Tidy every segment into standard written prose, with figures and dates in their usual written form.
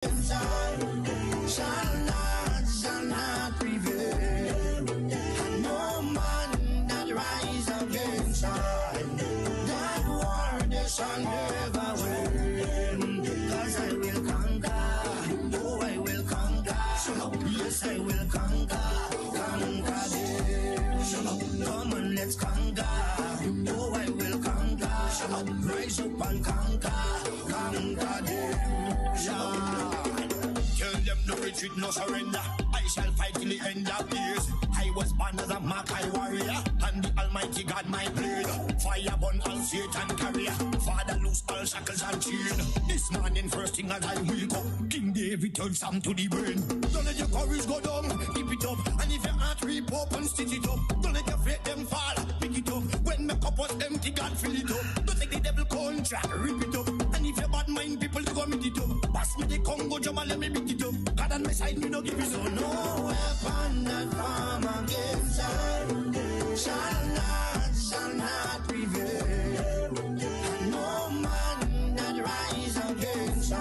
shall not prevail. And no man that rise against I, that war they shall never win. Cause I will conquer, oh I will conquer, yes I will conquer them. Come on, let's conquer, oh I will conquer, rise up and conquer them. Tell them no retreat, no surrender. I shall fight till the end of days. I was born as a Makai warrior, and the Almighty God my blade. Fire burn all Satan carrier. Father loose all shackles and chain. This morning first thing as I wake up, King David turns Sam to the brain. Don't let your courage go down, keep it up. And if your heart rip up and stitch it up, don't let your faith them fall, pick it up. When my cup was empty, God fill it up. Don't take the devil contract, rip it up. And if your bad mind people to go meet it up, pass me the Congo drum and let me beat it up. God on my side, me no give it. So no weapon that form against I shall not prevail. And no man that rise against I,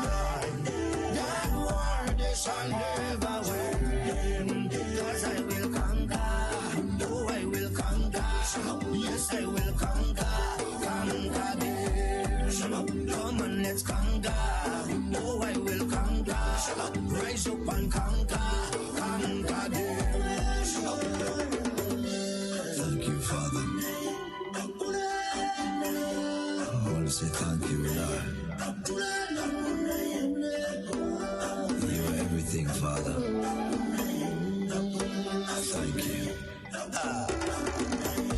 that war they shall never win. Cause I will conquer, oh I will conquer, yes I will conquer them. Come on, let's conquer, oh I will conquer, rise up and conquer them. Thank you, Father. I want to say thank you, Lord. You are everything, Father. Thank you.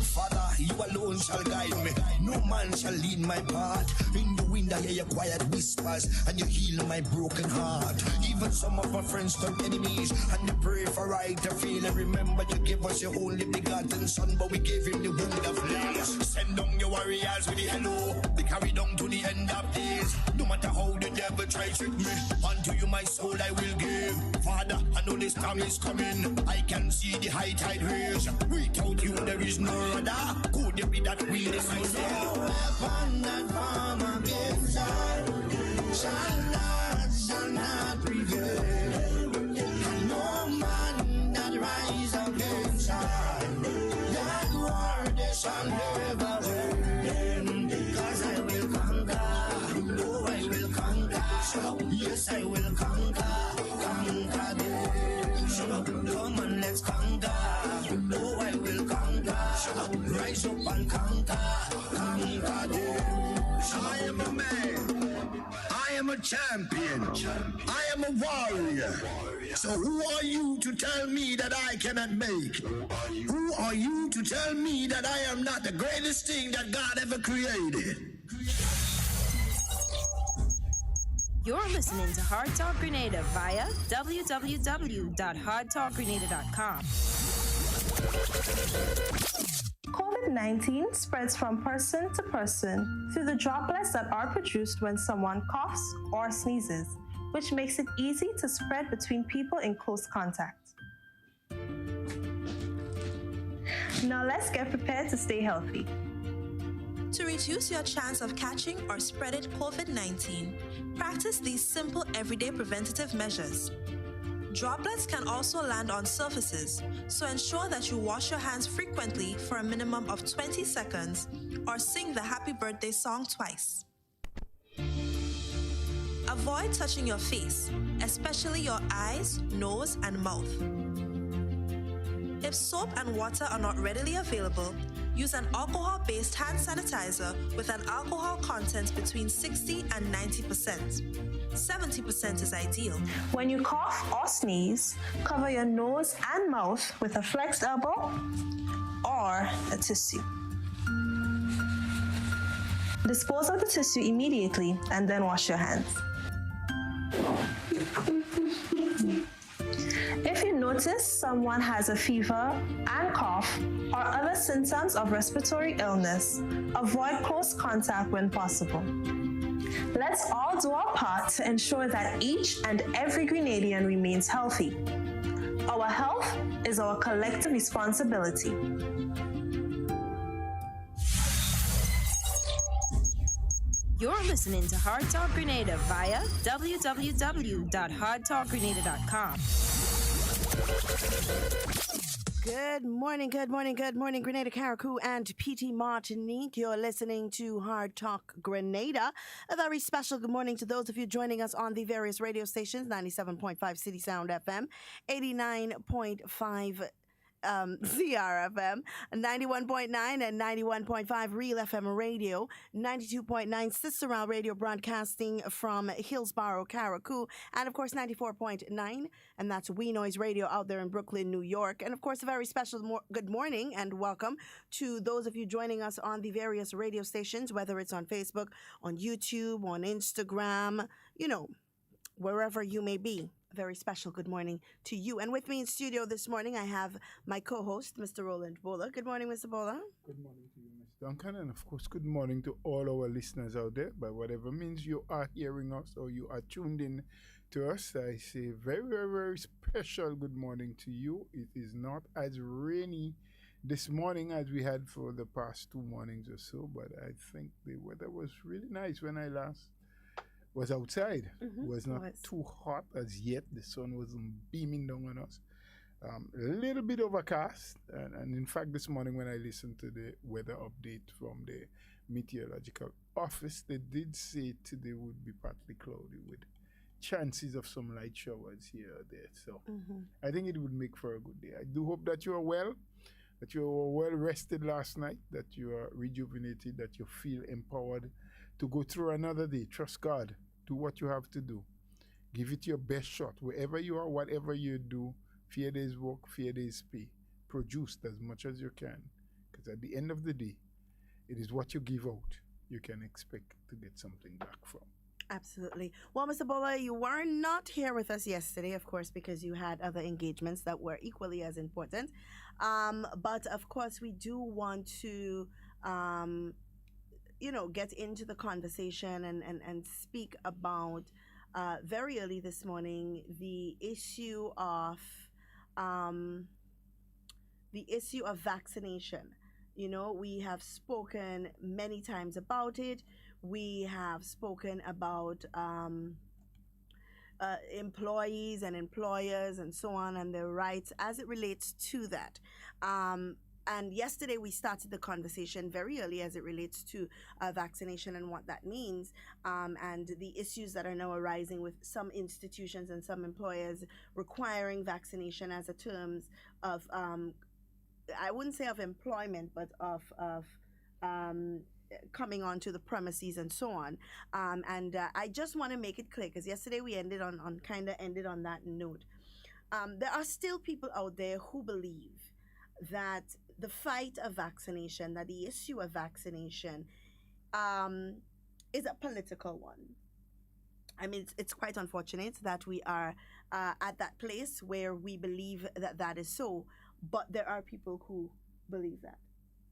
Father, you alone shall guide me. No man shall lead my path. In the wind I hear your quiet whispers, and you heal my broken heart. Even some of my friends turn enemies, and they pray for right to feel. And remember you gave us your only begotten son, but we gave him the wound of love. Send down your warriors with the hello. They carry down to the end of days. No matter how the devil try trick me, unto you my soul I will give. Father, I know this time is coming. I can see the high tide raise. Without you there is no other. Could it be that we decide? No weapon that form against I shall not prevail. And no man that rise against I, that war they shall never win. Cause I will conquer, oh I will conquer, yes I will conquer them. Come on, let's conquer, oh I will conquer, rise up and conquer them. I am a man, I am a champion, I am a warrior. So who are you to tell me that I cannot make? Who are you to tell me that I am not the greatest thing that God ever created? You're listening to Hard Talk Grenada via www.hardtalkgrenada.com. COVID-19 spreads from person to person through the droplets that are produced when someone coughs or sneezes, which makes it easy to spread between people in close contact. Now let's get prepared to stay healthy. To reduce your chance of catching or spreading COVID-19, practice these simple everyday preventative measures. Droplets can also land on surfaces, so ensure that you wash your hands frequently for a minimum of 20 seconds or sing the happy birthday song twice. Avoid touching your face, especially your eyes, nose, and mouth. If soap and water are not readily available, use an alcohol-based hand sanitizer with an alcohol content between 60 and 90%. 70% is ideal. When you cough or sneeze, cover your nose and mouth with a flexed elbow or a tissue. Dispose of the tissue immediately and then wash your hands. If you notice someone has a fever and cough or other symptoms of respiratory illness, avoid close contact when possible. Let's all do our part to ensure that each and every Grenadian remains healthy. Our health is our collective responsibility. You're listening to Hard Talk Grenada via www.hardtalkgrenada.com. Good morning, Grenada, Carriacou, and PT Martinique. You're listening to Hard Talk Grenada. A very special good morning to those of you joining us on the various radio stations, 97.5 CitysoundFM, 89.5 CRFM, 91.9 and 91.5 RealFM radio, 92.9 Sister Radio broadcasting from Hillsborough, Carriacou, and of course 94.9, and that's We Noise Radio out there in Brooklyn, New York. And of course a very special good morning and welcome to those of you joining us on the various radio stations, whether it's on Facebook, on YouTube, on Instagram, wherever you may be. A very special good morning to you. And with me in studio this morning, I have my co-host, Mr. Roland Bola. Good morning, Mr. Bola. Good morning to you, Ms. Duncan. And of course, good morning to all our listeners out there. By whatever means you are hearing us or you are tuned in to us, I say very, very, very special good morning to you. It is not as rainy this morning as we had for the past 2 mornings or so, but I think the weather was really nice when I last was outside. It was not too hot as yet. The sun wasn't beaming down on us. A little bit overcast. And in fact, this morning when I listened to the weather update from the meteorological office, they did say today would be partly cloudy with chances of some light showers here or there. So I think it would make for a good day. I do hope that you are well, that you were well rested last night, that you are rejuvenated, that you feel empowered to go through another day. Trust God. Do what you have to do. Give it your best shot. Wherever you are, whatever you do, fair day's work, fair day's pay. Produce as much as you can. Because at the end of the day, it is what you give out you can expect to get something back from. Absolutely. Well, Mr. Bola, you were not here with us yesterday, of course, because you had other engagements that were equally as important. But of course, we do want to get into the conversation and speak about very early this morning the issue of vaccination. We have spoken many times about it. We have spoken about employees and employers and so on and their rights as it relates to that. And yesterday we started the conversation very early as it relates to vaccination and what that means, and the issues that are now arising with some institutions and some employers requiring vaccination as a terms of, I wouldn't say of employment, but of coming onto the premises and so on. And I just want to make it clear, because yesterday we ended on that note. There are still people out there who believe that the fight of vaccination, that the issue of vaccination is a political one. I mean, it's quite unfortunate that we are at that place where we believe that that is so, but there are people who believe that,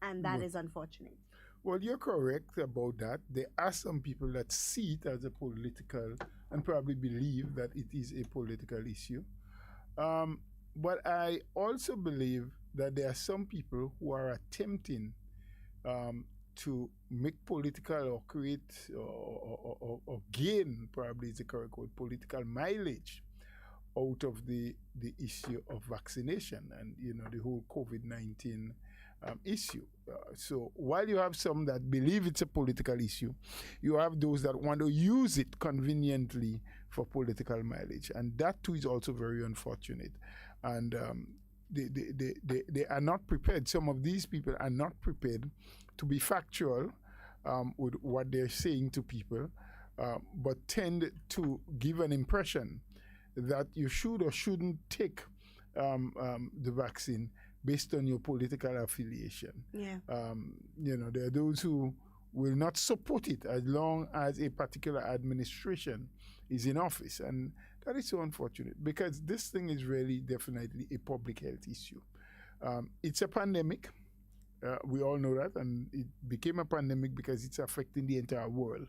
and that is unfortunate. Well, you're correct about that. There are some people that see it as a political and probably believe that it is a political issue. But I also believe that there are some people who are attempting to make political or create or gain, probably is the correct word, political mileage out of the issue of vaccination and, the whole COVID-19 issue. So while you have some that believe it's a political issue, you have those that want to use it conveniently for political mileage. And that too is also very unfortunate. And they are not prepared. Some of these people are not prepared to be factual with what they're saying to people, but tend to give an impression that you should or shouldn't take the vaccine based on your political affiliation. Yeah. There are those who will not support it as long as a particular administration is in office. And that is so unfortunate, because this thing is really definitely a public health issue. It's a pandemic. We all know that, and it became a pandemic because it's affecting the entire world.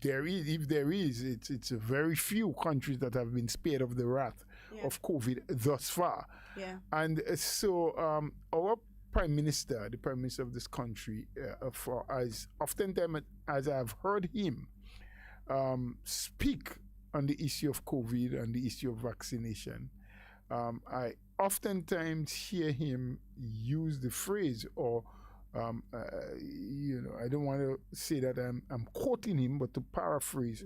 It's a very few countries that have been spared of the wrath of COVID thus far. Yeah. And so our Prime Minister, the Prime Minister of this country, for as oftentimes as I've heard him speak on the issue of COVID and the issue of vaccination, I oftentimes hear him use the phrase, or I don't want to say that I'm quoting him, but to paraphrase,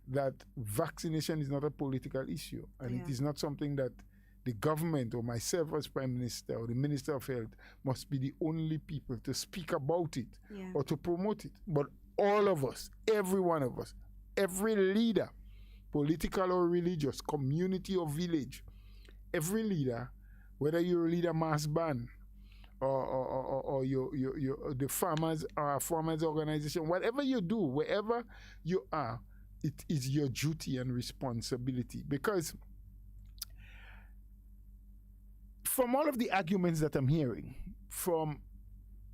that vaccination is not a political issue, and it is not something that the government or myself as Prime Minister or the Minister of Health must be the only people to speak about it or to promote it. But all of us, every one of us, every leader, political or religious, community or village, every leader, whether you're a leader mass band or you're the farmers or a farmers organization, whatever you do, wherever you are, it is your duty and responsibility. Because from all of the arguments that I'm hearing, from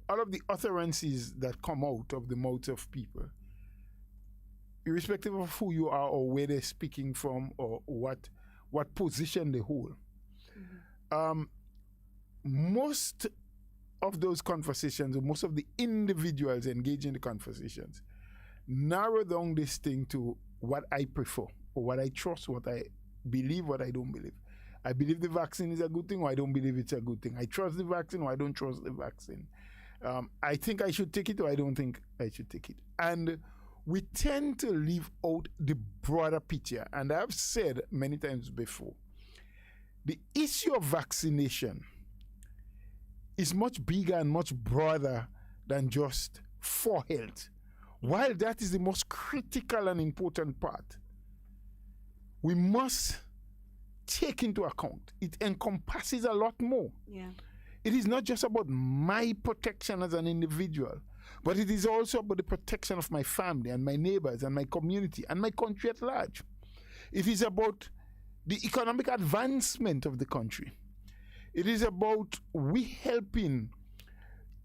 all of the utterances that come out of the mouths of people, irrespective of who you are or where they're speaking from or what position they hold, most of those conversations, or most of the individuals engaged in the conversations, narrow down this thing to what I prefer, or what I trust, what I believe, what I don't believe. I believe the vaccine is a good thing, or I don't believe it's a good thing. I trust the vaccine, or I don't trust the vaccine. I think I should take it, or I don't think I should take it. And we tend to leave out the broader picture. And I've said many times before, the issue of vaccination is much bigger and much broader than just for health. While that is the most critical and important part, we must take into account, it encompasses a lot more. It is not just about my protection as an individual, but it is also about the protection of my family and my neighbors and my community and my country at large. It is about the economic advancement of the country. It is about we helping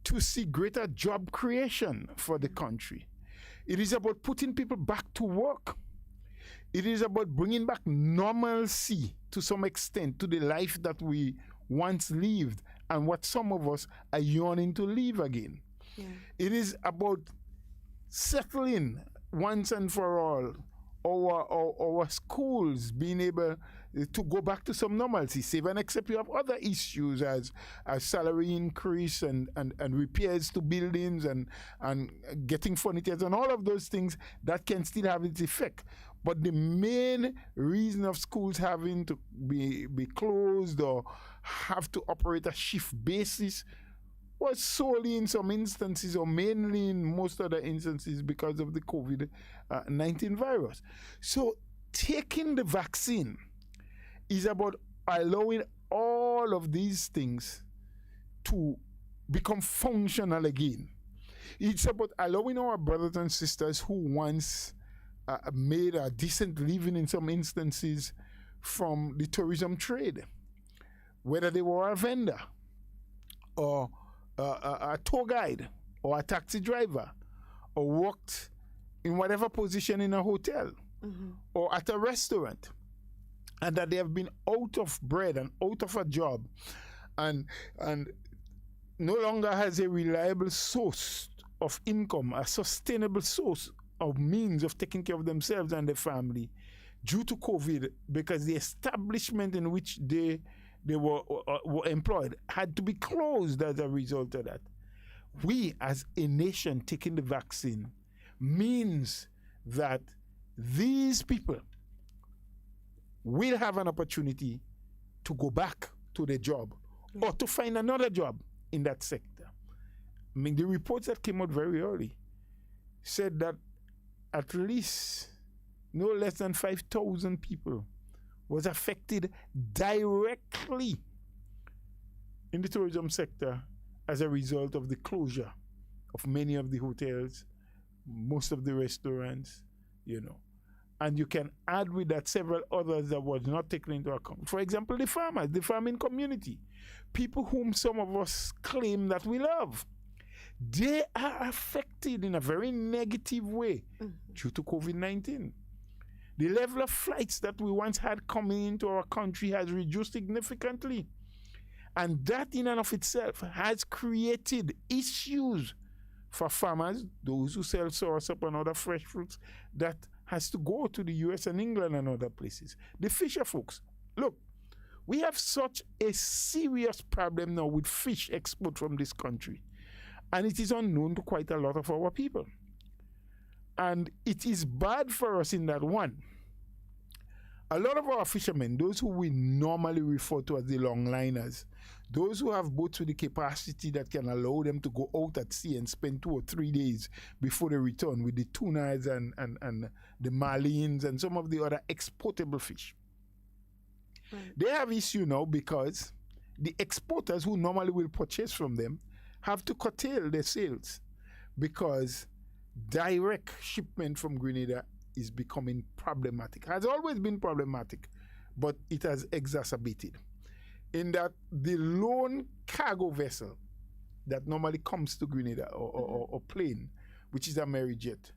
to see greater job creation for the country. It is about putting people back to work. It is about bringing back normalcy to some extent to the life that we once lived and what some of us are yearning to live again. It is about settling once and for all our schools being able to go back to some normalcy, save and except you have other issues as salary increase and repairs to buildings and getting furniture and all of those things that can still have its effect. But the main reason of schools having to be closed or have to operate a shift basis was solely in some instances, or mainly in most other instances, because of the COVID-19 virus. So taking the vaccine is about allowing all of these things to become functional again. It's about allowing our brothers and sisters who once made a decent living in some instances from the tourism trade, whether they were a vendor or a tour guide or a taxi driver, or worked in whatever position in a hotel or at a restaurant, and that they have been out of bread and out of a job and no longer has a reliable source of income, a sustainable source of means of taking care of themselves and their family due to COVID, because the establishment in which they were employed had to be closed as a result of that. We as a nation taking the vaccine means that these people will have an opportunity to go back to their job or to find another job in that sector. I mean, the reports that came out very early said that at least no less than 5,000 people was affected directly in the tourism sector as a result of the closure of many of the hotels, most of the restaurants, And you can add with that several others that was not taken into account. For example, the farmers, the farming community, people whom some of us claim that we love. They are affected in a very negative way due to COVID-19. The level of flights that we once had coming into our country has reduced significantly. And that in and of itself has created issues for farmers, those who sell soursop and other fresh fruits, that has to go to the US and England and other places. The fisher folks, look, we have such a serious problem now with fish export from this country. And it is unknown to quite a lot of our people. And it is bad for us in that one. A lot of our fishermen, those who we normally refer to as the longliners, those who have boats with the capacity that can allow them to go out at sea and spend 2 or 3 days before they return with the tunas and the marlins and some of the other exportable fish. Right. They have issue now because the exporters who normally will purchase from them have to curtail their sales because direct shipment from Grenada is becoming problematic. Has always been problematic, but it has exacerbated. In that the lone cargo vessel that normally comes to Grenada or plane, which is a Amerijet,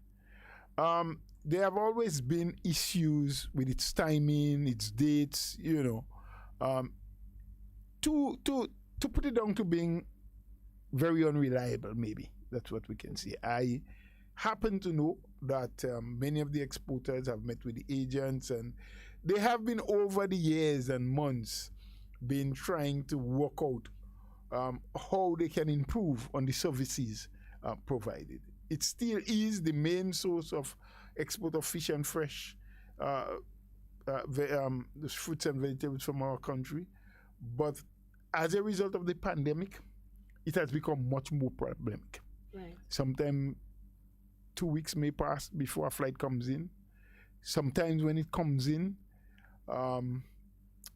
there have always been issues with its timing, its dates, to put it down to being very unreliable, maybe. That's what we can say. I happen to know that many of the exporters have met with the agents, and they have been over the years and months been trying to work out how they can improve on the services provided. It still is the main source of export of fish and fresh the fruits and vegetables from our country. But as a result of the pandemic, it has become much more problematic. Right. Sometimes 2 weeks may pass before a flight comes in. Sometimes when it comes in,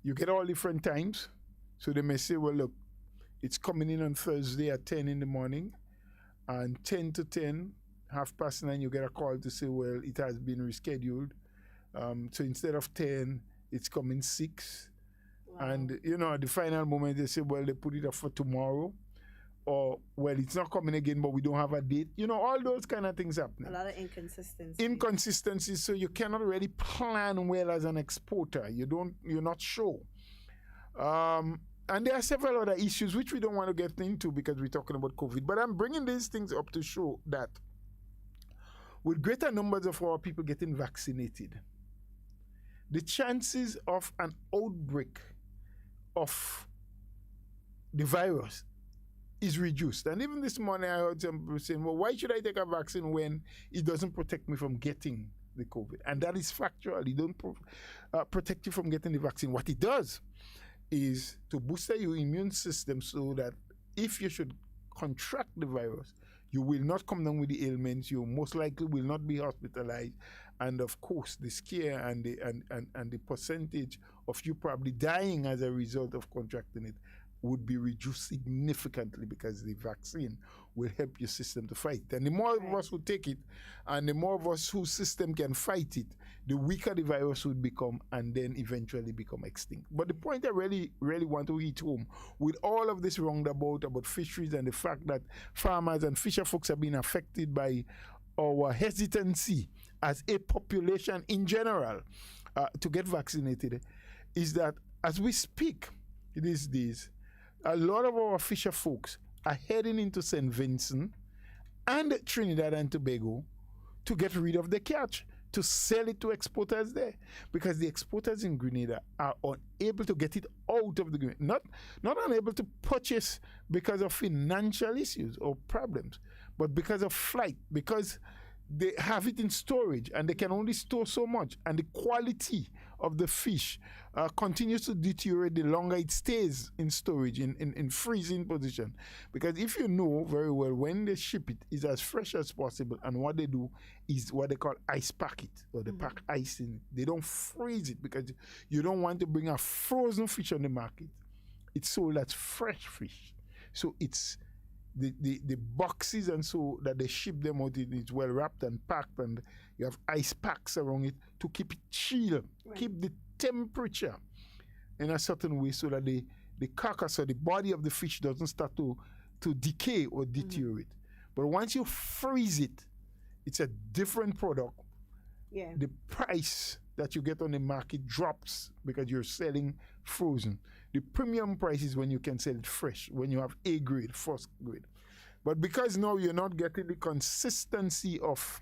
you get all different times. So they may say, well, look, it's coming in on Thursday at 10 in the morning, and 10 to 10, 9:30, you get a call to say, well, it has been rescheduled. So instead of 10, it's coming 6. Wow. And, at the final moment, they say, well, they put it up for tomorrow. Or, well, it's not coming again, but we don't have a date. All those kind of things happen. A lot of inconsistencies. Inconsistencies, so you cannot really plan well as an exporter. You're not sure. And there are several other issues which we don't want to get into because we're talking about COVID. But I'm bringing these things up to show that with greater numbers of our people getting vaccinated, the chances of an outbreak of the virus is reduced. And even this morning I heard some people saying, well, why should I take a vaccine when it doesn't protect me from getting the COVID? And that is factual. It don't protect you from getting the vaccine. What it does is to boost your immune system so that if you should contract the virus, you will not come down with the ailments. You most likely will not be hospitalized. And of course, the scare and the percentage of you probably dying as a result of contracting it would be reduced significantly because the vaccine will help your system to fight. And the more of us who take it, and the more of us whose system can fight it, the weaker the virus would become and then eventually become extinct. But the point I really, really want to hit home, with all of this roundabout about fisheries and the fact that farmers and fisher folks have been affected by our hesitancy as a population in general to get vaccinated, is that as we speak these days, a lot of our fisher folks are heading into St. Vincent and Trinidad and Tobago to get rid of the catch, to sell it to exporters there, because the exporters in Grenada are unable to get it out of the Grenada. Not unable to purchase because of financial issues or problems, but because of flight, because they have it in storage and they can only store so much, and the quality of the fish continues to deteriorate the longer it stays in storage, in freezing position. Because if you know very well, when they ship it, it's as fresh as possible, and what they do is what they call ice pack it, or they pack ice in it. They don't freeze it because you don't want to bring a frozen fish on the market. It's sold as fresh fish. So it's the boxes and so that they ship them out, it's well wrapped and packed, and you have ice packs around it to keep it chill, keep the temperature in a certain way so that the carcass or the body of the fish doesn't start to decay or deteriorate. But once you freeze it, it's a different product. Yeah. The price that you get on the market drops because you're selling frozen. The premium price is when you can sell it fresh, when you have A grade, first grade. But because now you're not getting the consistency of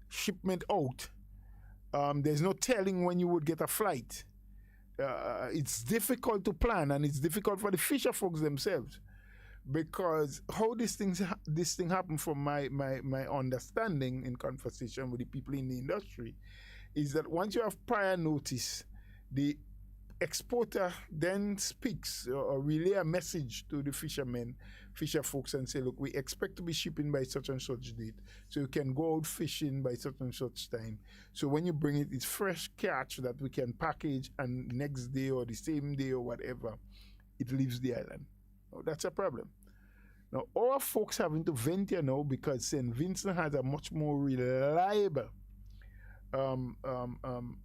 shipment out, there's no telling when you would get a flight. It's difficult to plan, and it's difficult for the fisher folks themselves, because how this thing happened, from my understanding in conversation with the people in the industry, is that once you have prior notice, the exporter then speaks or relay a message to the fisher folks, and say, look, we expect to be shipping by such and such date, so you can go out fishing by such and such time. So when you bring it, it's fresh catch that we can package, and next day or the same day or whatever, it leaves the island. Oh, that's a problem. Now, our folks having to venture now because St. Vincent has a much more reliable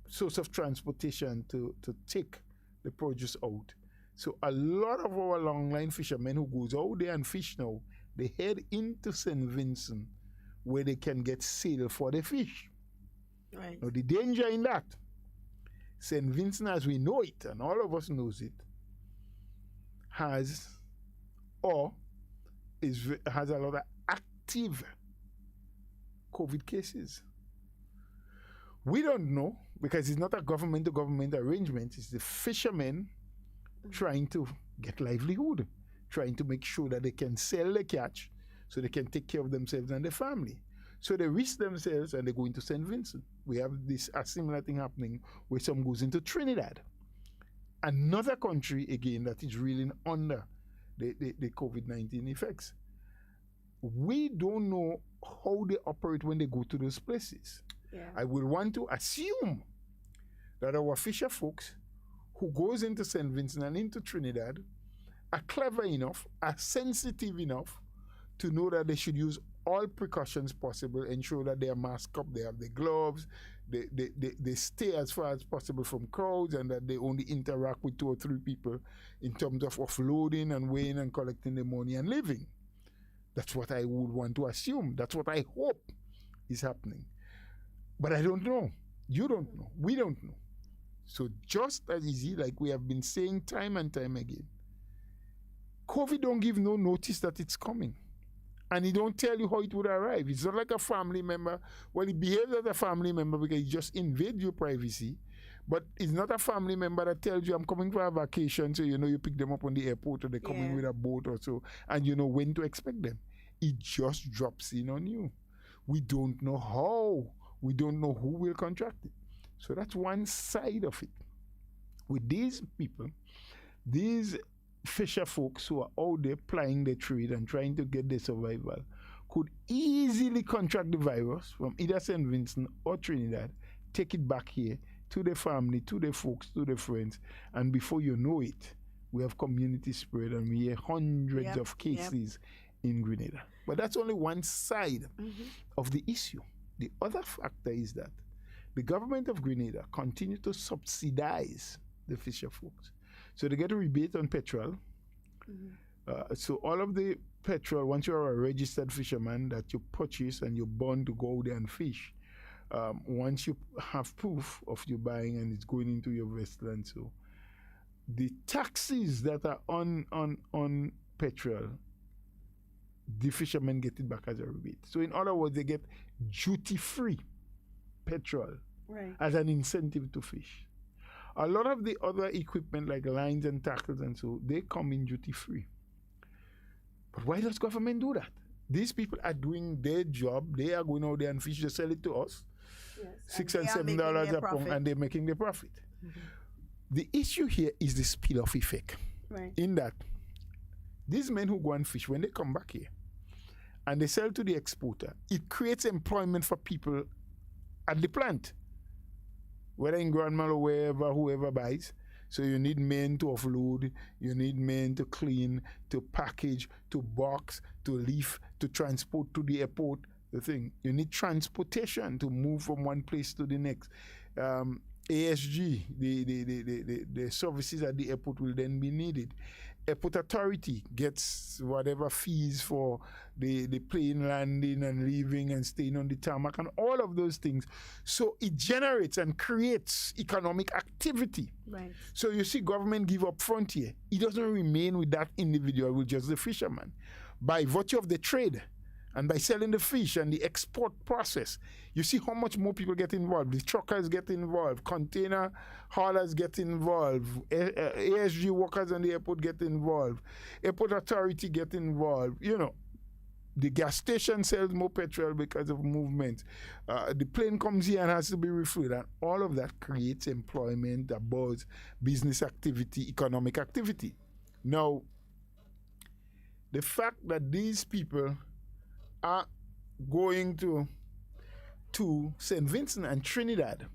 source of transportation to take the produce out. So a lot of our longline fishermen who goes out there and fish now, they head into St. Vincent where they can get sale for the fish. Right. Now the danger in that, St. Vincent as we know it, and all of us knows it, has a lot of active COVID cases. We don't know, because it's not a government-to-government arrangement. It's the fishermen trying to get livelihood, trying to make sure that they can sell the catch so they can take care of themselves and their family. So they risk themselves and they go into St. Vincent. We have a similar thing happening where some goes into Trinidad. Another country, again, that is reeling under the COVID-19 effects. We don't know how they operate when they go to those places. Yeah. I will want to assume that our fisher folks who goes into St. Vincent and into Trinidad are clever enough, are sensitive enough to know that they should use all precautions possible, ensure that they are masked up, they have the gloves, they stay as far as possible from crowds, and that they only interact with 2 or 3 people in terms of offloading and weighing and collecting the money and leaving. That's what I would want to assume. That's what I hope is happening. But I don't know. You don't know. We don't know. So just as easy, like we have been saying time and time again, COVID don't give no notice that it's coming. And he don't tell you how it would arrive. It's not like a family member. Well, he behaves as a family member because he just invades your privacy. But it's not a family member that tells you, I'm coming for a vacation, so you know you pick them up on the airport, or they come in with a boat or so, and you know when to expect them. It just drops in on you. We don't know how. We don't know who will contract it. So that's one side of it. With these people, these fisher folks who are out there plying their trade and trying to get their survival could easily contract the virus from either St. Vincent or Trinidad, take it back here to their family, to their folks, to their friends, and before you know it, we have community spread and we hear hundreds of cases in Grenada. But that's only one side of the issue. The other factor is that the government of Grenada continue to subsidize the fisher folks. So they get a rebate on petrol. So all of the petrol, once you are a registered fisherman that you purchase and you're born to go there and fish, once you have proof of you buying and it's going into your vessel, and so the taxes that are on petrol, the fishermen get it back as a rebate. So in other words, they get duty-free petrol as an incentive to fish. A lot of the other equipment like lines and tackles and so, they come in duty-free. But why does government do that? These people are doing their job. They are going out there and fish. They sell it to us. $6 and $7 a pound, and they're making the profit. The issue here is the spill-off effect. In that, these men who go and fish, when they come back here and they sell to the exporter, it creates employment for people at the plant, whether in Granmal or wherever, whoever buys. So you need men to offload, you need men to clean, to package, to box, to leaf, to transport to the airport. The thing, you need transportation to move from one place to the next. ASG, the services at the airport will then be needed. airport authority gets whatever fees for the plane landing and leaving and staying on the tarmac and all of those things. So it generates and creates economic activity. Right. So you see government give up front here. It doesn't remain with that individual, with just the fisherman. By virtue of the trade and by selling the fish and the export process, you see how much more people get involved. The truckers get involved, container haulers get involved, ASG workers on the airport get involved, airport authority get involved. You know, the gas station sells more petrol because of movement. The plane comes here and has to be refueled, and all of that creates employment, buzz, business activity, economic activity. Now, the fact that these people are going to St. Vincent and Trinidad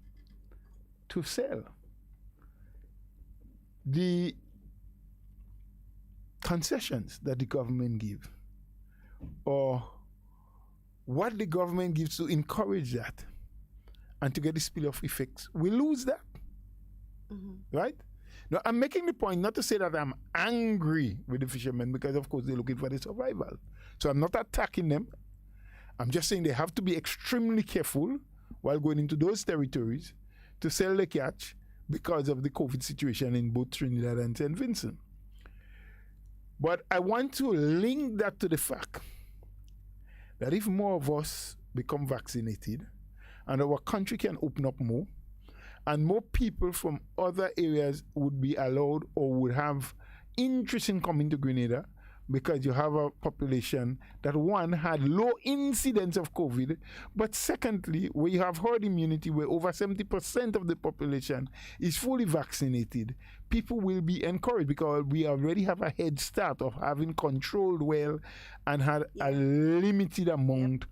to sell, the concessions that the government give, or what the government gives to encourage that and to get the spill-off effects, we lose that. Right? Now, I'm making the point not to say that I'm angry with the fishermen, because, of course, they're looking for the survival. So I'm not attacking them. I'm just saying they have to be extremely careful while going into those territories to sell the catch because of the COVID situation in both Trinidad and St. Vincent. But I want to link that to the fact that if more of us become vaccinated and our country can open up more, and more people from other areas would be allowed or would have interest in coming to Grenada, because you have a population that, one, had low incidence of COVID, but secondly, where you have herd immunity, where over 70% of the population is fully vaccinated, people will be encouraged, because we already have a head start of having controlled well and had a limited amount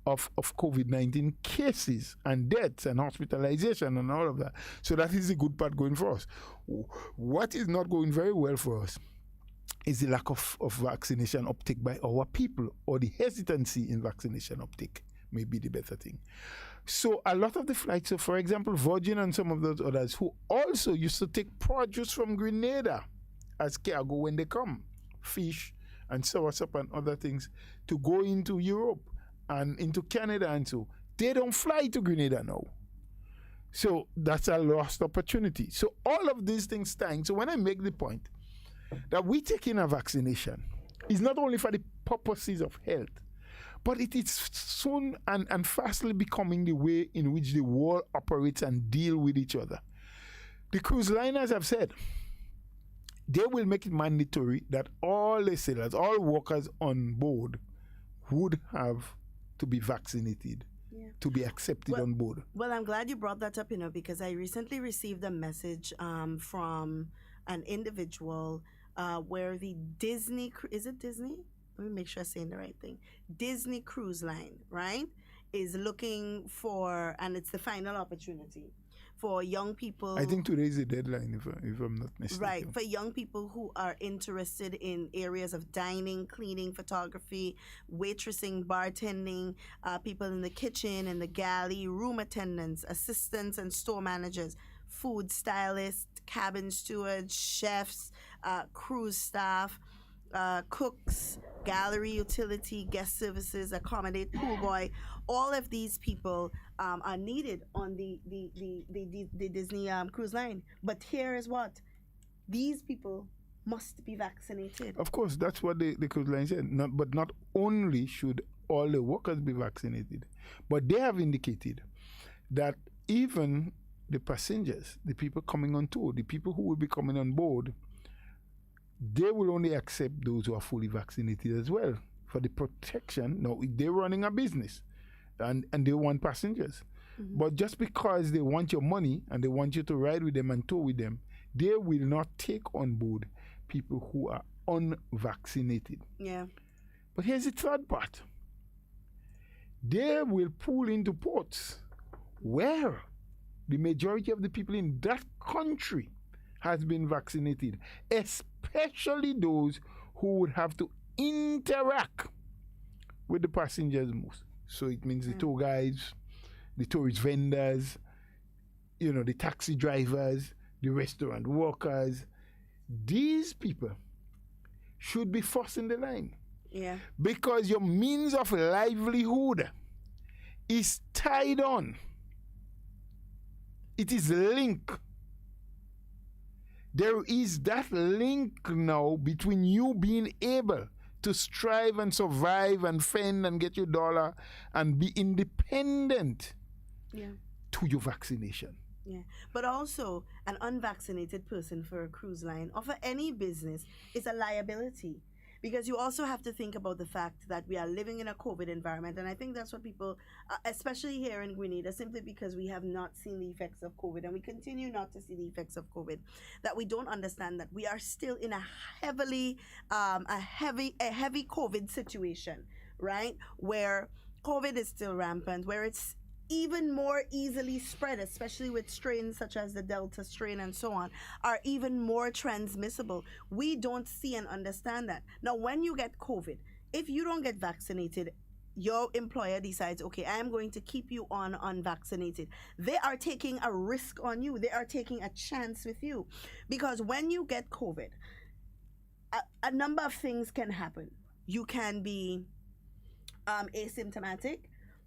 of COVID-19 cases and deaths and hospitalization and all of that. So that is the good part going for us. What is not going very well for us is the lack of vaccination uptake by our people, or the hesitancy in vaccination uptake may be the better thing. So a lot of the flights, so for example, Virgin and some of those others who also used to take produce from Grenada as cargo when they come, fish and soursop and other things, to go into Europe and into Canada, and so they don't fly to Grenada now. So that's a lost opportunity. So all of these things stand. So when I make the point that we take in a vaccination is not only for the purposes of health, but it is soon and fastly becoming the way in which the world operates and deal with each other. The cruise liners have said they will make it mandatory that all the sailors, all workers on board would have to be vaccinated to be accepted on board. Well, I'm glad you brought that up, because I recently received a message from an individual where the Disney, is it Disney? Let me make sure I'm saying the right thing. Disney Cruise Line, right, is looking for, and it's the final opportunity for young people. I think today is the deadline, if I'm not mistaken. Right, for young people who are interested in areas of dining, cleaning, photography, waitressing, bartending, people in the kitchen and the galley, room attendants, assistants and store managers, food stylists, cabin stewards, chefs, cruise staff, cooks, gallery utility, guest services, accommodate, pool boy. All of these people are needed on the Disney cruise line. But here is what: these people must be vaccinated. Of course, that's what the cruise line said. But not only should all the workers be vaccinated, but they have indicated that even the passengers, the people coming on tour, the people who will be coming on board, they will only accept those who are fully vaccinated as well, for the protection. Now, they're running a business and they want passengers. Mm-hmm. But just because they want your money and they want you to ride with them and tour with them, they will not take on board people who are unvaccinated. Yeah. But here's the third part. They will pull into ports where the majority of the people in that country has been vaccinated, especially those who would have to interact with the passengers most. So it means the tour guides, the tourist vendors, the taxi drivers, the restaurant workers. These people should be first in the line. Yeah. Because your means of livelihood is tied on. It is linked. There is that link now between you being able to strive and survive and fend and get your dollar and be independent to your vaccination. Yeah, but also an unvaccinated person for a cruise line or for any business is a liability, because you also have to think about the fact that we are living in a COVID environment. And I think that's what people, especially here in Grenada, simply because we have not seen the effects of COVID and we continue not to see the effects of COVID, that we don't understand that we are still in a heavy COVID situation, right? Where COVID is still rampant, where it's even more easily spread, especially with strains such as the Delta strain and so on, are even more transmissible. We don't see and understand that. Now, when you get COVID, if you don't get vaccinated, your employer decides, okay, I am going to keep you on unvaccinated. They are taking a risk on you. They are taking a chance with you. Because when you get COVID, a number of things can happen. You can be asymptomatic.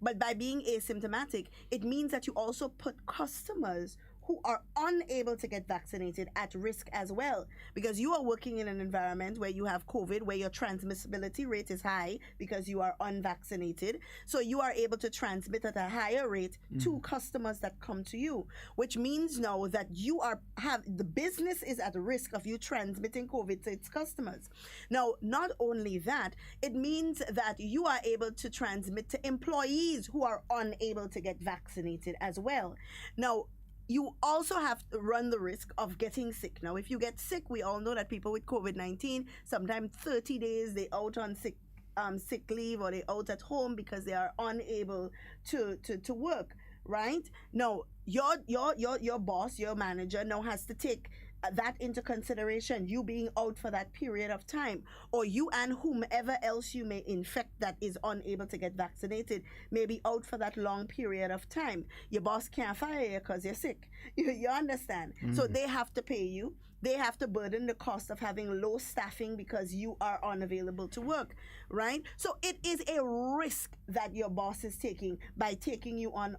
But by being asymptomatic, it means that you also put customers who are unable to get vaccinated at risk as well, because you are working in an environment where you have COVID, where your transmissibility rate is high because you are unvaccinated. So you are able to transmit at a higher rate to customers that come to you, which means now that the business is at risk of you transmitting COVID to its customers. Now, not only that, it means that you are able to transmit to employees who are unable to get vaccinated as well. Now, you also have to run the risk of getting sick. Now, if you get sick, we all know that people with COVID-19, sometimes 30 days, they out on sick leave, or they out at home because they are unable to work, right? Now, your boss, your manager now has to take that into consideration, you being out for that period of time, or you and whomever else you may infect that is unable to get vaccinated may be out for that long period of time. Your boss can't fire you because you're sick. You understand? So they have to pay you. They have to burden the cost of having low staffing because you are unavailable to work, right? So it is a risk that your boss is taking by taking you on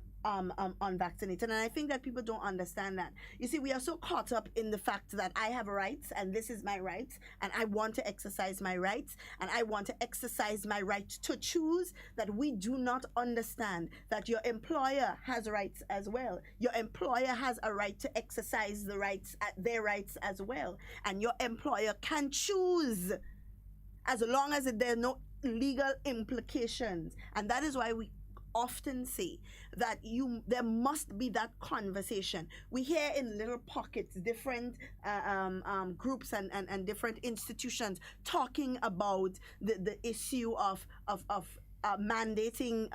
unvaccinated. And I think that people don't understand that. You see, we are so caught up in the fact that I have rights and this is my rights and I want to exercise my rights and I want to exercise my right to choose, that we do not understand that your employer has rights as well. Your employer has a right to exercise their rights as well. And your employer can choose as long as there are no legal implications. And that is why we often say that there must be that conversation. We hear in little pockets different groups and different institutions talking about the issue of mandating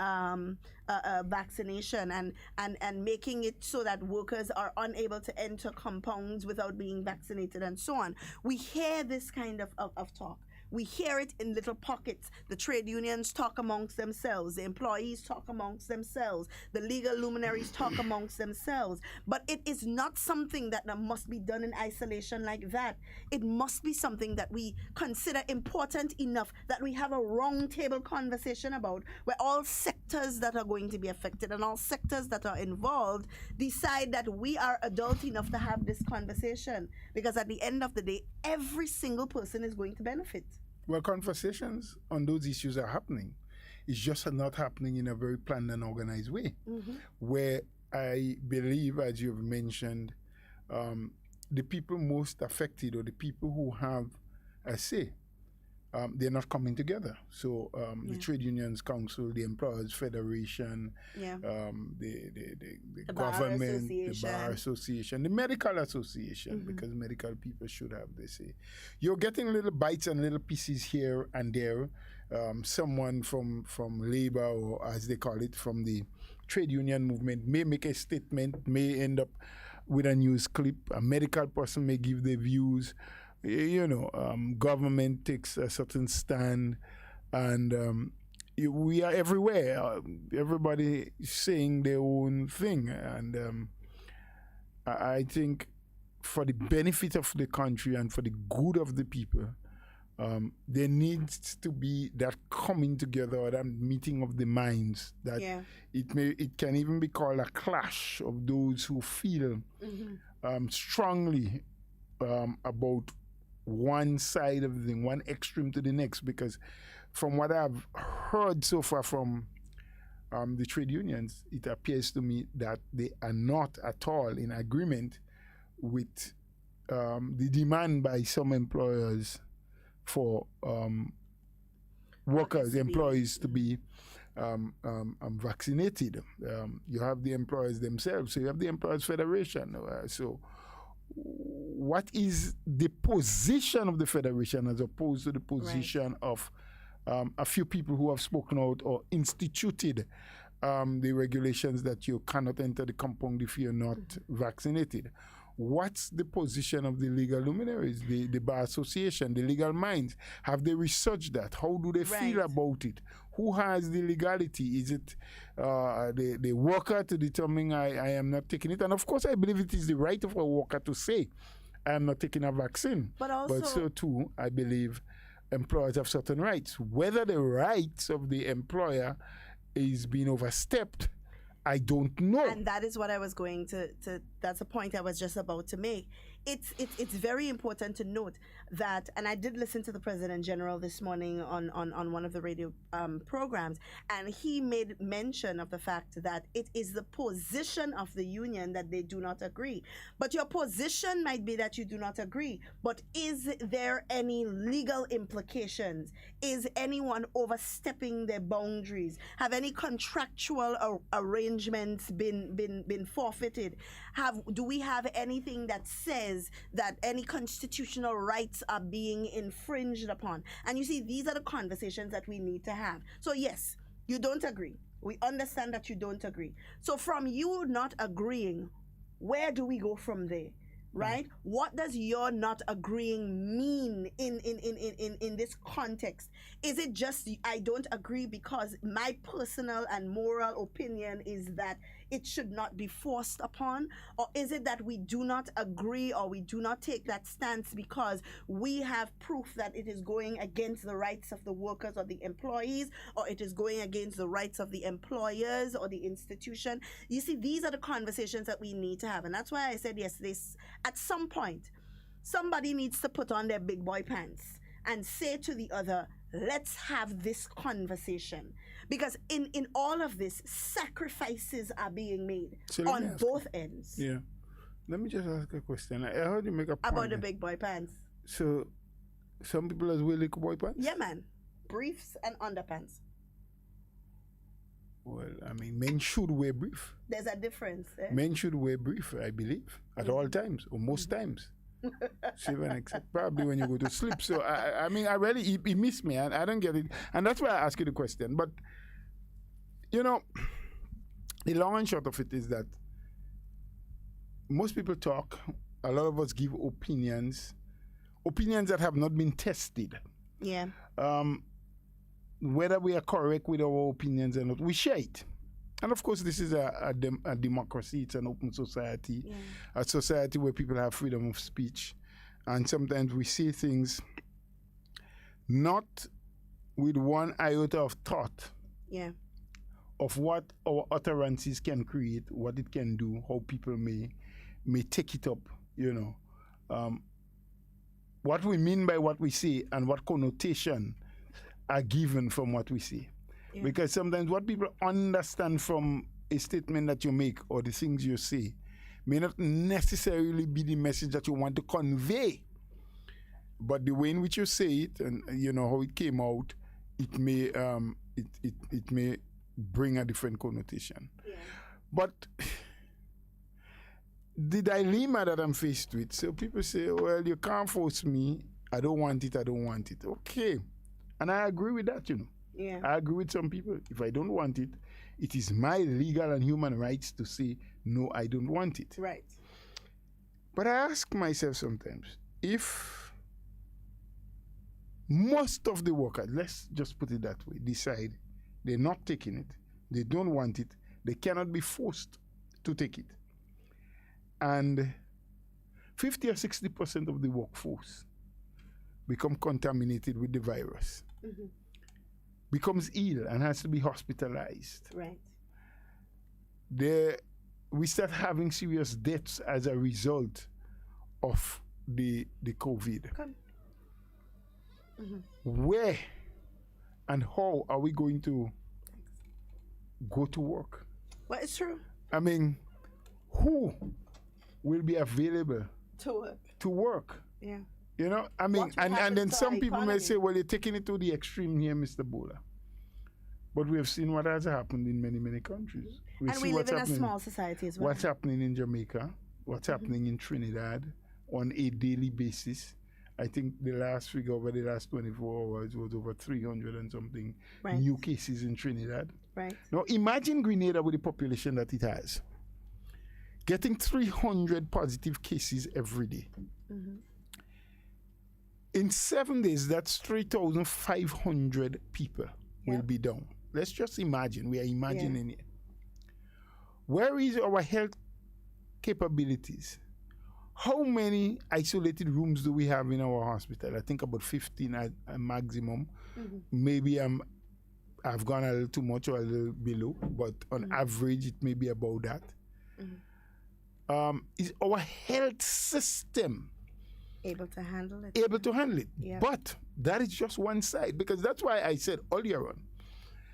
vaccination and making it so that workers are unable to enter compounds without being vaccinated and so on. We hear this kind of talk. We hear it in little pockets. The trade unions talk amongst themselves. The employees talk amongst themselves. The legal luminaries talk amongst themselves. But it is not something that must be done in isolation like that. It must be something that we consider important enough that we have a round table conversation about, where all sectors that are going to be affected and all sectors that are involved decide that we are adult enough to have this conversation. Because at the end of the day, every single person is going to benefit. Well, conversations on those issues are happening. It's just not happening in a very planned and organized way, where I believe, as you've mentioned, the people most affected, or the people who have a say, they're not coming together. So the Trade Unions Council, the Employers Federation, the government, the Bar Association, the Medical Association, because medical people should have their say. You're getting little bites and little pieces here and there. Someone from labor, or as they call it, from the trade union movement, may make a statement, may end up with a news clip. A medical person may give their views. Government takes a certain stand, and we are everywhere. Everybody saying their own thing, and I think for the benefit of the country and for the good of the people, there needs to be that coming together or that meeting of the minds that it can even be called a clash of those who feel strongly about one side of the thing, one extreme to the next. Because from what I've heard so far from the trade unions, it appears to me that they are not at all in agreement with the demand by some employers for employees to be vaccinated. You have the employers themselves, so you have the Employers Federation. So what is the position of the Federation as opposed to the position of a few people who have spoken out or instituted the regulations that you cannot enter the compound if you're not vaccinated? What's the position of the legal luminaries, the Bar Association, the legal minds? Have they researched that? How do they feel about it? Who has the legality? Is it the worker to determine I am not taking it? And of course, I believe it is the right of a worker to say, I am not taking a vaccine. But so too, I believe employers have certain rights. Whether the rights of the employer is being overstepped, I don't know. And that is what I was going to that's a point I was just about to make. It's very important to note that, and I did listen to the President General this morning on one of the radio programs, and he made mention of the fact that it is the position of the union that they do not agree. But your position might be that you do not agree, but is there any legal implications? Is anyone overstepping their boundaries? Have any contractual arrangements been forfeited? Do we have anything that says that any constitutional rights are being infringed upon? And you see, these are the conversations that we need to have. So yes, you don't agree. We understand that you don't agree. So from you not agreeing, where do we go from there? Right? What does your not agreeing mean in this context? Is it just I don't agree because my personal and moral opinion is that it should not be forced upon? Or is it that we do not agree or we do not take that stance because we have proof that it is going against the rights of the workers or the employees, or it is going against the rights of the employers or the institution? You see, these are the conversations that we need to have. And that's why I said yesterday, at some point, somebody needs to put on their big boy pants and say to the other, let's have this conversation. Because in all of this, sacrifices are being made on both ends. Yeah. Let me just ask a question. I heard you make a point about the big boy pants. So, some people as well like boy pants? Yeah, man. Briefs and underpants. Well, I mean, men should wear brief. There's a difference. Men should wear brief, I believe, at all times, or most times. Except probably when you go to sleep. So, I mean, I really, he missed me. I don't get it. And that's why I ask you the question. But, you know, the long and short of it is that most people talk, a lot of us give opinions that have not been tested. Yeah. Whether we are correct with our opinions or not, we share it. And of course, this is a democracy. It's an open society, a society where people have freedom of speech. And sometimes we say things not with one iota of thought of what our utterances can create, what it can do, how people may take it up, you know. What we mean by what we say and what connotation are given from what we say. Yeah. Because sometimes what people understand from a statement that you make or the things you say may not necessarily be the message that you want to convey. But the way in which you say it and you know how it came out, it may it may bring a different connotation. Yeah. But the dilemma that I'm faced with, so people say, well, you can't force me, I don't want it. Okay. And I agree with that, you know. Yeah. I agree with some people. If I don't want it, it is my legal and human rights to say, no, I don't want it. Right. But I ask myself sometimes, if most of the workers, let's just put it that way, decide they're not taking it, they don't want it, they cannot be forced to take it. And 50 or 60% of the workforce become contaminated with the virus, becomes ill and has to be hospitalized. Right. We start having serious deaths as a result of the COVID. Where and how are we going to go to work? Well, it's true. I mean, who will be available To work. Yeah. You know, I mean, What will happen and then to some our people may economy? say, well, you're taking it to the extreme here, Mr. Bola. But we have seen what has happened in many, many countries. And see we live what's in a happening- small society as well. What's happening in Jamaica, what's happening in Trinidad on a daily basis. I think the last figure over the last 24 hours was over 300 and something Right. new cases in Trinidad. Right. Now imagine Grenada with the population that it has, getting 300 positive cases every day. In 7 days, that's 3,500 people will be down. Let's just imagine. We are imagining it. Where is our health capabilities? How many isolated rooms do we have in our hospital? I think about 15 at a maximum. Maybe I've gone a little too much or a little below, but on average, it may be about that. Is our health system Able to handle it. able to handle it? Yeah. But that is just one side, because that's why I said earlier on,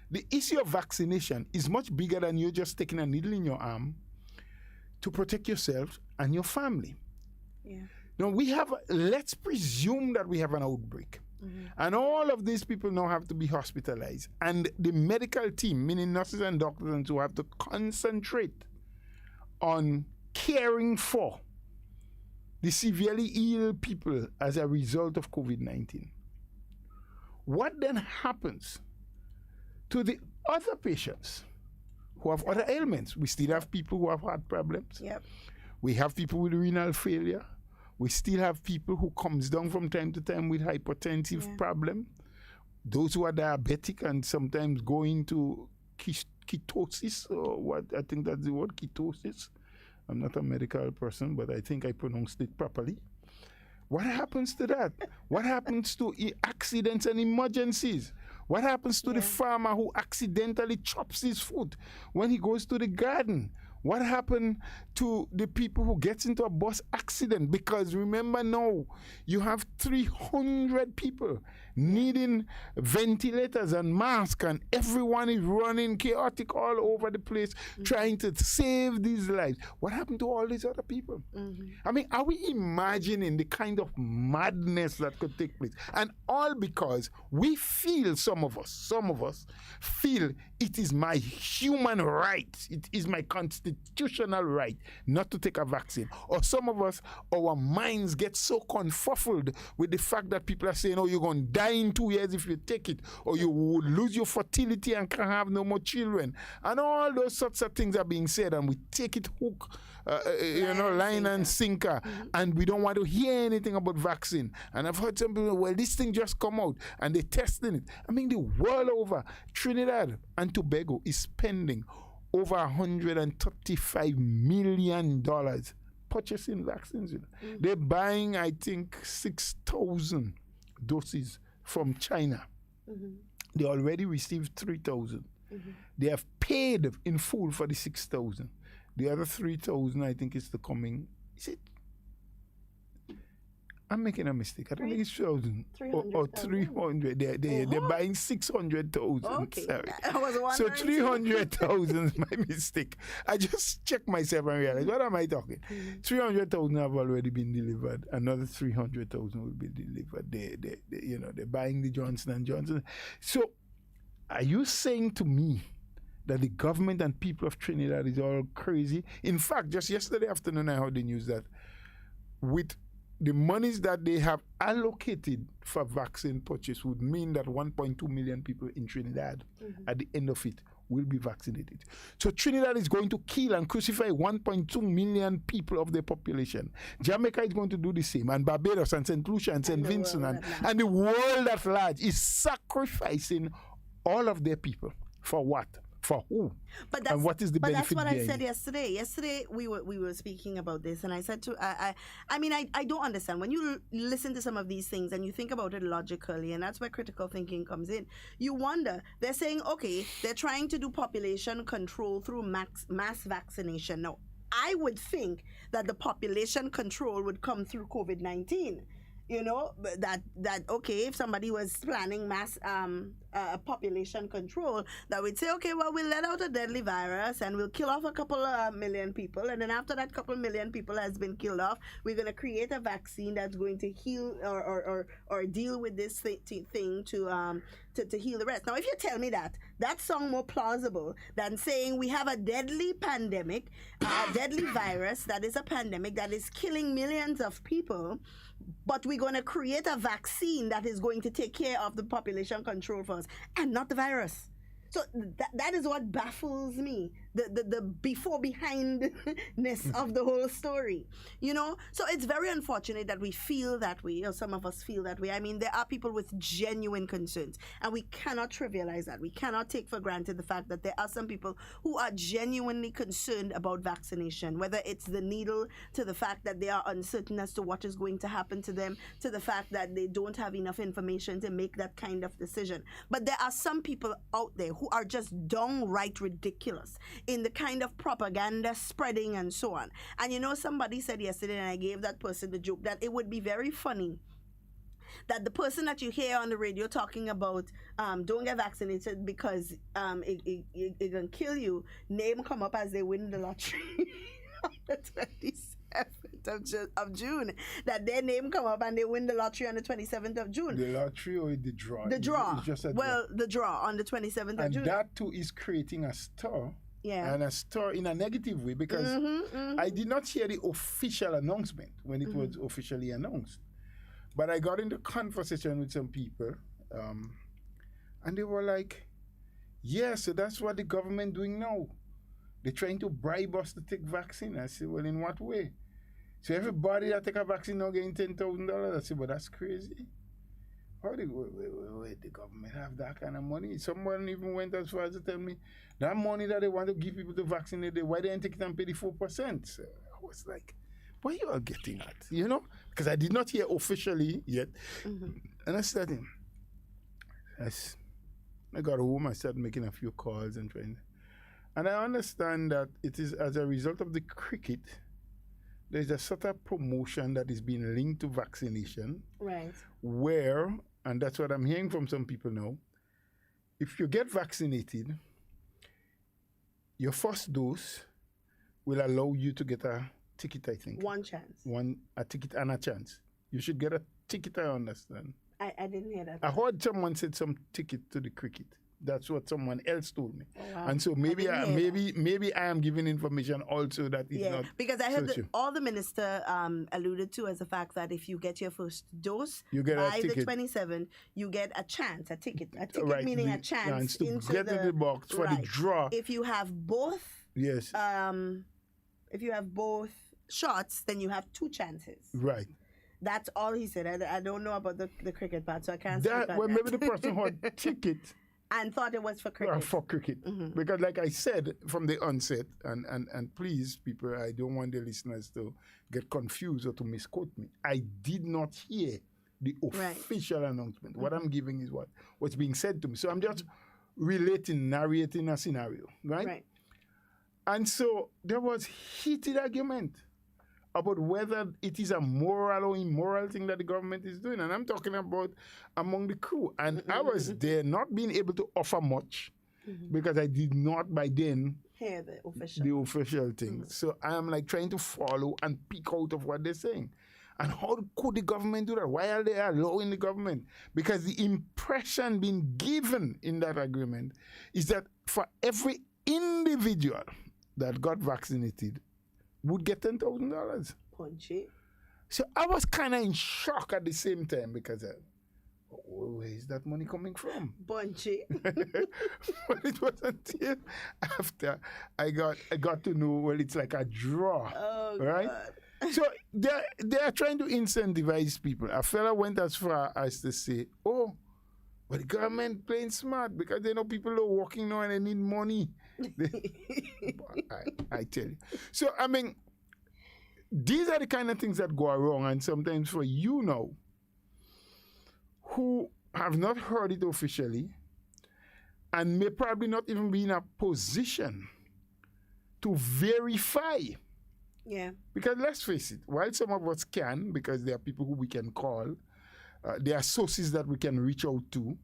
the issue of vaccination is much bigger than you just taking a needle in your arm to protect yourself and your family. Yeah. Now let's presume that we have an outbreak. And all of these people now have to be hospitalized. And the medical team, meaning nurses and doctors and so, have to concentrate on caring for the severely ill people as a result of COVID-19. What then happens to the other patients who have other ailments? We still have people who have heart problems. Yep. We have people with renal failure. We still have people who comes down from time to time with hypertensive problem. Those who are diabetic and sometimes go into ketosis, or what, I think that's the word, ketosis. I'm not a medical person, but I think I pronounced it properly. What happens to that? What happens to accidents and emergencies? What happens to the farmer who accidentally chops his foot when he goes to the garden? What happened to the people who gets into a bus accident? Because remember now, you have 300 people needing ventilators and masks, and everyone is running chaotic all over the place trying to save these lives. What happened to all these other people? I mean, are we imagining the kind of madness that could take place? And all because we feel, some of us feel it is my human right, it is my constitutional right not to take a vaccine. Or some of us, our minds get so confuffled with the fact that people are saying, oh, you're going to die in 2 years if you take it, or you would lose your fertility and can't have no more children. And all those sorts of things are being said, and we take it hook, line and sinker, and we don't want to hear anything about vaccine. And I've heard some people, well, this thing just come out, and they're testing it. I mean, the world over, Trinidad and Tobago is spending over $135 million purchasing vaccines. They're buying, I think, 6,000 doses from China. They already received 3,000. They have paid in full for the 6,000. The other 3,000, I think, is the coming. Is it? I'm making a mistake. I don't think it's 1,000 or 300. They're buying 600,000. Okay. Sorry. I was So wondering. 300,000 is my mistake. I just checked myself and realized, what am I talking? 300,000 have already been delivered. Another 300,000 will be delivered. They're buying the Johnson & Johnson. So are you saying to me that the government and people of Trinidad is all crazy? In fact, just yesterday afternoon, I heard the news that with the monies that they have allocated for vaccine purchase would mean that 1.2 million people in Trinidad at the end of it will be vaccinated. So Trinidad is going to kill and crucify 1.2 million people of their population. Jamaica is going to do the same, and Barbados and St. Lucia and St. Vincent and the world at large is sacrificing all of their people. For what? For who? But that's and what is the but benefit that's what I behind said it? yesterday. Yesterday we were speaking about this, and I said to I mean I don't understand when you listen to some of these things and you think about it logically, and that's where critical thinking comes in. You wonder, they're saying, okay, they're trying to do population control through mass vaccination. Now, I would think that the population control would come through COVID-19. You know, that okay, if somebody was planning mass population control, that would say, okay, well, we'll let out a deadly virus and we'll kill off a couple million people, and then after that couple million people has been killed off, we're going to create a vaccine that's going to heal or deal with this thing to heal the rest. Now, if you tell me that sounds more plausible than saying we have a deadly pandemic, a deadly virus that is a pandemic that is killing millions of people, but we're going to create a vaccine that is going to take care of the population control for us and not the virus. So that is what baffles me, the before behindness of the whole story, you know. So it's very unfortunate that we feel that way, or some of us feel that way. I mean, there are people with genuine concerns, and we cannot trivialize that. We cannot take for granted the fact that there are some people who are genuinely concerned about vaccination, whether it's the needle, to the fact that they are uncertain as to what is going to happen to them, to the fact that they don't have enough information to make that kind of decision. But there are some people out there who are just downright ridiculous in the kind of propaganda spreading and so on. And you know, somebody said yesterday, and I gave that person the joke, that it would be very funny that the person that you hear on the radio talking about don't get vaccinated because it can kill you, name come up as they win the lottery on the 27th of June, that their name come up and they win the lottery on the 27th of June. The lottery or the draw? The draw. It's just a well, the draw on the 27th of June. And that too is creating a stir. Yeah. And a stir in a negative way, because I did not hear the official announcement when it was officially announced. But I got into conversation with some people, and they were like, yeah, so that's what the government doing now. They're trying to bribe us to take vaccine. I said, well, in what way? So everybody that take a vaccine now getting $10,000. I said, well, that's crazy. How the government have that kind of money? Someone even went as far as to tell me that money that they want to give people to vaccinate, why they didn't take it and pay the 4%? So I was like, what are you all getting at? You know? Because I did not hear officially yet. And I said, I got home, I started making a few calls and trying. And I understand that it is as a result of the cricket, there's a sort of promotion that is being linked to vaccination. Right. Where, and that's what I'm hearing from some people now, if you get vaccinated, your first dose will allow you to get a ticket, I think. One chance. A ticket and a chance. You should get a ticket, I understand. I didn't hear that. I heard someone said some ticket to the cricket. That's what someone else told me. Oh, wow. And so maybe I am giving information also that is not because I heard so true. all the minister alluded to as the fact that if you get your first dose you get by a the ticket. 27th, you get a chance, a ticket Right, meaning a chance to into get in the box for the draw. If you have both, yes. If you have both shots, then you have two chances. Right. That's all he said. I don't know about the cricket part, so I can't speak on Well, that. maybe the person who had ticket and thought it was for cricket. for cricket. Because like I said from the onset, and please, people, I don't want the listeners to get confused or to misquote me. I did not hear the official announcement. What I'm giving is what's being said to me. So I'm just narrating a scenario, right? And so there was heated argument about whether it is a moral or immoral thing that the government is doing. And I'm talking about among the crew. And I was there not being able to offer much because I did not by then hear the official thing. So I'm like trying to follow and pick out of what they're saying. And how could the government do that? Why are they allowing the government? Because the impression being given in that agreement is that for every individual that got vaccinated, would get $10,000. Punchy. So I was kind of in shock at the same time because where is that money coming from? Punchy. But it was until after I got to know, well, it's like a draw, right? God. So they are trying to incentivize people. A fella went as far as to say, well, But the government playing smart because they know people are working now and they need money. I tell you. So, I mean, these are the kind of things that go wrong. And sometimes for you now, who have not heard it officially and may probably not even be in a position to verify. Yeah. Because let's face it, while some of us can, because there are people who we can call, there are sources that we can reach out to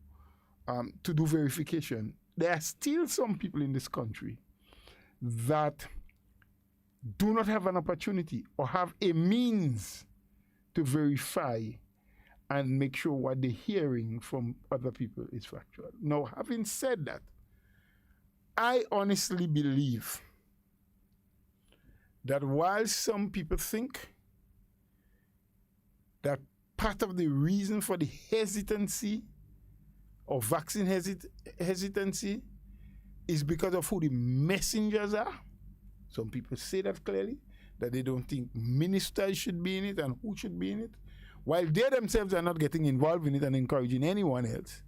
do verification. There are still some people in this country that do not have an opportunity or have a means to verify and make sure what they're hearing from other people is factual. Now, having said that, I honestly believe that while some people think that part of the reason for the hesitancy or vaccine hesitancy is because of who the messengers are. Some people say that clearly, that they don't think ministers should be in it and who should be in it, while they themselves are not getting involved in it and encouraging anyone else.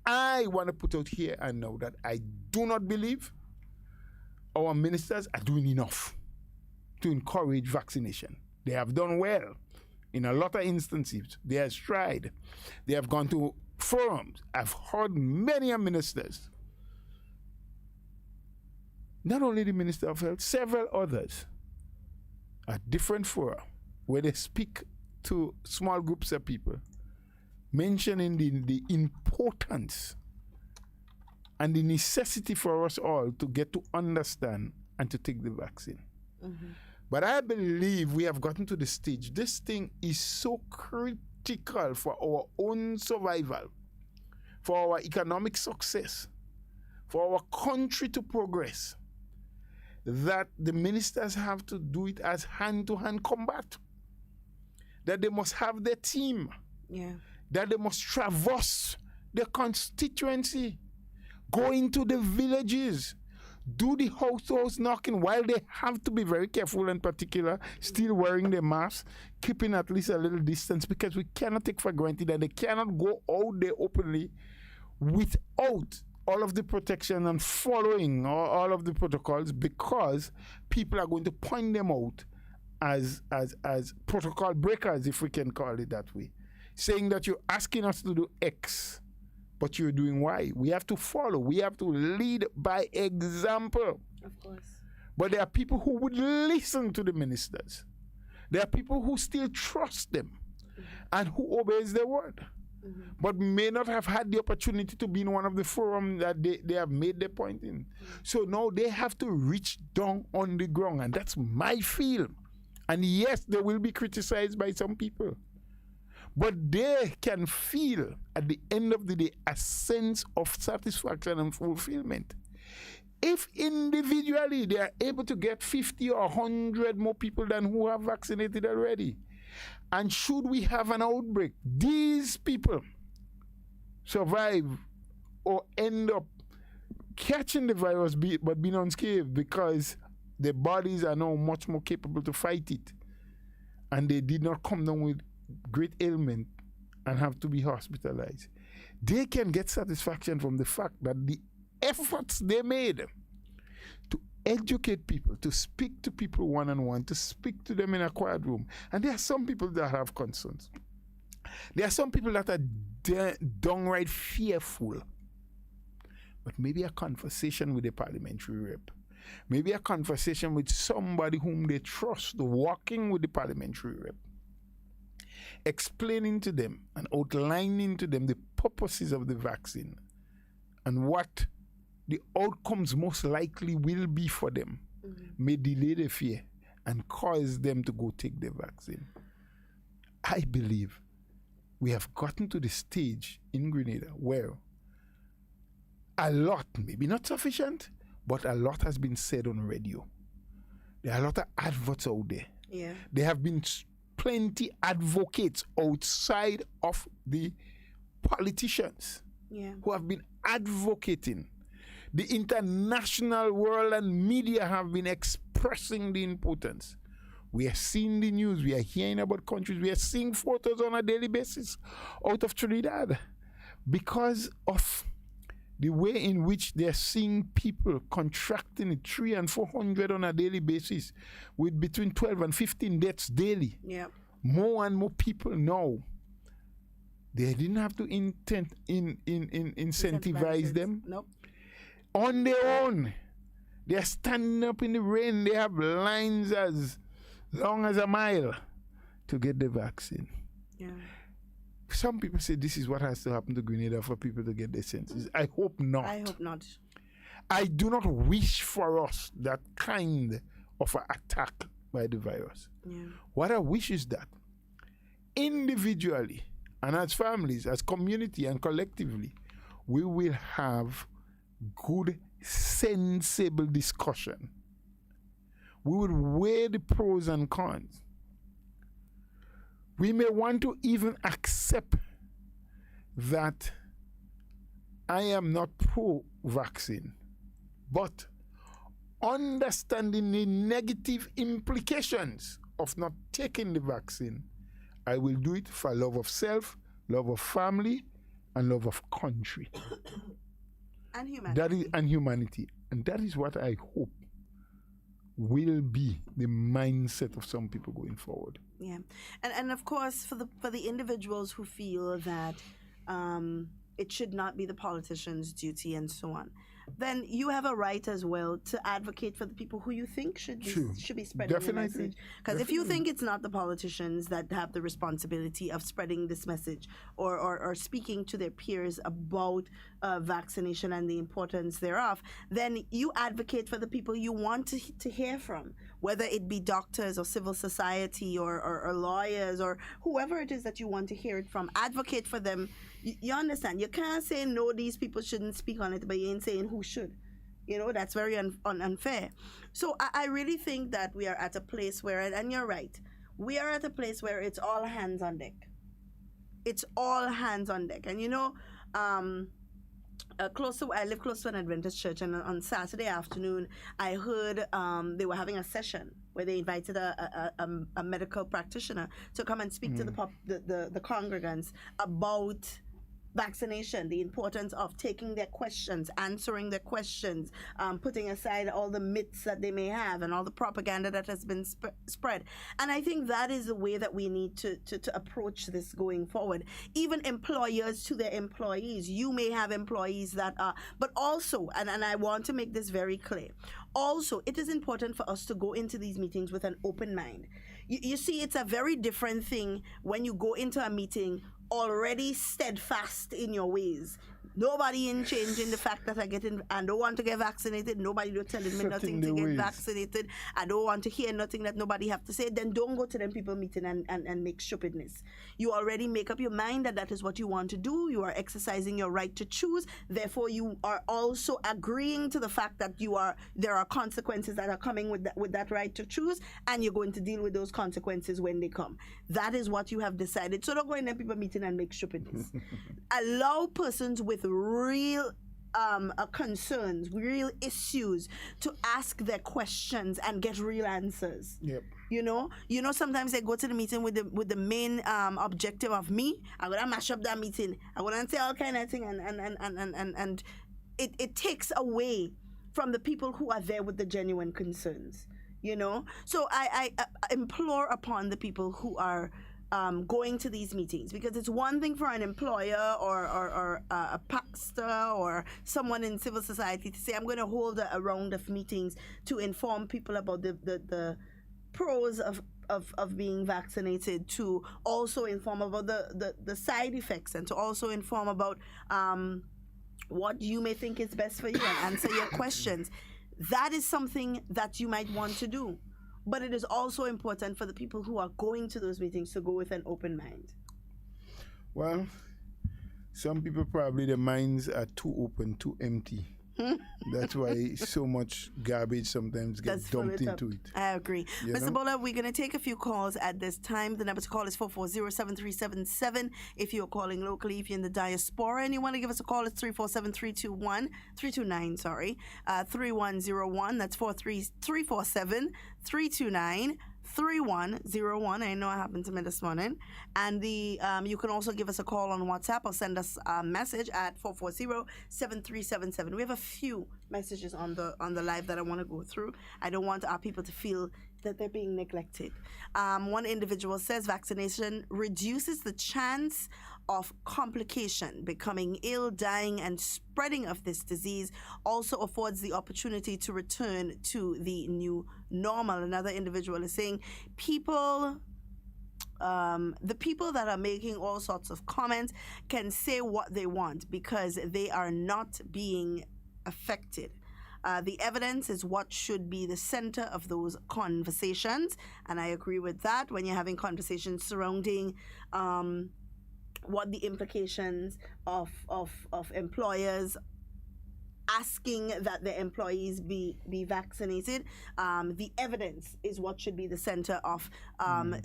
I want to put out here and now that I do not believe our ministers are doing enough to encourage vaccination. They have done well in a lot of instances. They have tried. They have gone to forums. I've heard many ministers, not only the Minister of Health, several others at different fora where they speak to small groups of people, mentioning the importance and the necessity for us all to get to understand and to take the vaccine. Mm-hmm. But I believe we have gotten to the stage. This thing is so critical for our own survival, for our economic success, for our country to progress, that the ministers have to do it as hand-to-hand combat. That they must have their team. Yeah. That they must traverse their constituency, go into the villages, do the house-to-house knocking while they have to be very careful and particular, still wearing their masks, keeping at least a little distance, because we cannot take for granted that they cannot go out there openly without all of the protection and following all of the protocols, because people are going to point them out as protocol breakers, if we can call it that way, saying that you're asking us to do X, but you're doing Y. We have to follow. We have to lead by example. Of course. But there are people who would listen to the ministers. There are people who still trust them and who obeys their word, but may not have had the opportunity to be in one of the forums that they have made their point in. So now they have to reach down on the ground, and that's my feel. And yes, they will be criticized by some people, but they can feel at the end of the day a sense of satisfaction and fulfillment. If individually they are able to get 50 or 100 more people than who have vaccinated already, and should we have an outbreak, these people survive or end up catching the virus but being unscathed because their bodies are now much more capable to fight it, and they did not come down with great ailment and have to be hospitalized. They can get satisfaction from the fact that the efforts they made to educate people, to speak to people one-on-one, to speak to them in a quiet room. And there are some people that have concerns. There are some people that are downright fearful. But maybe a conversation with a parliamentary rep, maybe a conversation with somebody whom they trust, walking with the parliamentary rep, explaining to them and outlining to them the purposes of the vaccine and what the outcomes most likely will be for them, may delay the fear and cause them to go take the vaccine. I believe we have gotten to the stage in Grenada where a lot, maybe not sufficient, but a lot has been said on radio. There are a lot of adverts out there. Yeah. There have been plenty advocates outside of the politicians who have been advocating. The international world and media have been expressing the importance. We are seeing the news. We are hearing about countries. We are seeing photos on a daily basis out of Trinidad because of the way in which they're seeing people contracting it 300 and 400 on a daily basis, with between 12 and 15 deaths daily. Yeah. More and more people now. They didn't have to incentivize them. Nope. On their own. They're standing up in the rain. They have lines as long as a mile to get the vaccine. Yeah. Some people say this is what has to happen to Grenada for people to get their senses. I hope not. I hope not. I do not wish for us that kind of an attack by the virus. Yeah. What I wish is that individually and as families, as community and collectively, we will have good, sensible discussion. We would weigh the pros and cons. We may want to even accept that I am not pro-vaccine, but understanding the negative implications of not taking the vaccine, I will do it for love of self, love of family, and love of country. And humanity. And that is what I hope will be the mindset of some people going forward. Yeah, and of course for the individuals who feel that it should not be the politicians' duty and so on, then you have a right as well to advocate for the people who you think should be spreading the message. Because if you think it's not the politicians that have the responsibility of spreading this message or speaking to their peers about vaccination and the importance thereof, then you advocate for the people you want to hear from, whether it be doctors or civil society or lawyers or whoever it is that you want to hear it from. Advocate for them. You understand? You can't say, no, these people shouldn't speak on it, but you ain't saying who should. That's very unfair. So I really think that we are at a place where, and you're right, we are at a place where it's all hands on deck. It's all hands on deck. And I live close to an Adventist church, and on Saturday afternoon, I heard they were having a session where they invited a medical practitioner to come and speak to the congregants about vaccination, the importance of taking their questions, answering their questions, putting aside all the myths that they may have and all the propaganda that has been spread. And I think that is the way that we need to approach this going forward. Even employers to their employees. You may have employees that are, but also, and I want to make this very clear, also, it is important for us to go into these meetings with an open mind. You see, it's a very different thing when you go into a meeting already steadfast in your ways. Nobody in changing the fact that I don't want to get vaccinated. Nobody don't telling me nothing to get vaccinated. I don't want to hear nothing that nobody have to say. Then don't go to them people meeting and make stupidness. You already make up your mind that is what you want to do. You are exercising your right to choose. Therefore, you are also agreeing to the fact that there are consequences that are coming with that right to choose, and you're going to deal with those consequences when they come. That is what you have decided. So don't go in them people meeting and make stupidness. Allow persons with real concerns, real issues to ask their questions and get real answers. Yep. Sometimes they go to the meeting with the main objective of me. I'm gonna mash up that meeting. I'm gonna say all kind of thing, and it takes away from the people who are there with the genuine concerns. So I implore upon the people who are going to these meetings, because it's one thing for an employer or a pastor or someone in civil society to say, I'm going to hold a round of meetings to inform people about the pros of being vaccinated, to also inform about the side effects, and to also inform about what you may think is best for you and answer your questions. That is something that you might want to do. But it is also important for the people who are going to those meetings to go with an open mind. Well, some people probably their minds are too open, too empty. That's why so much garbage sometimes gets dumped into it. I agree. Mr. Bola, we're going to take a few calls at this time. The number to call is 440-7377. If you're calling locally, if you're in the diaspora and you want to give us a call, it's 347-329, 3101. That's 347-329. 3101. I know it happened to me this morning. And you can also give us a call on WhatsApp or send us a message at 440-7377. We have a few messages on the live that I want to go through. I don't want our people to feel that they're being neglected. One individual says vaccination reduces the chance of complication, becoming ill, dying, and spreading of this disease. Also affords the opportunity to return to the new normal. Another individual is saying the people that are making all sorts of comments can say what they want because they are not being affected. The evidence is what should be the center of those conversations, and I agree with that. When you're having conversations surrounding what the implications of employers asking that their employees be vaccinated, the evidence is what should be the center of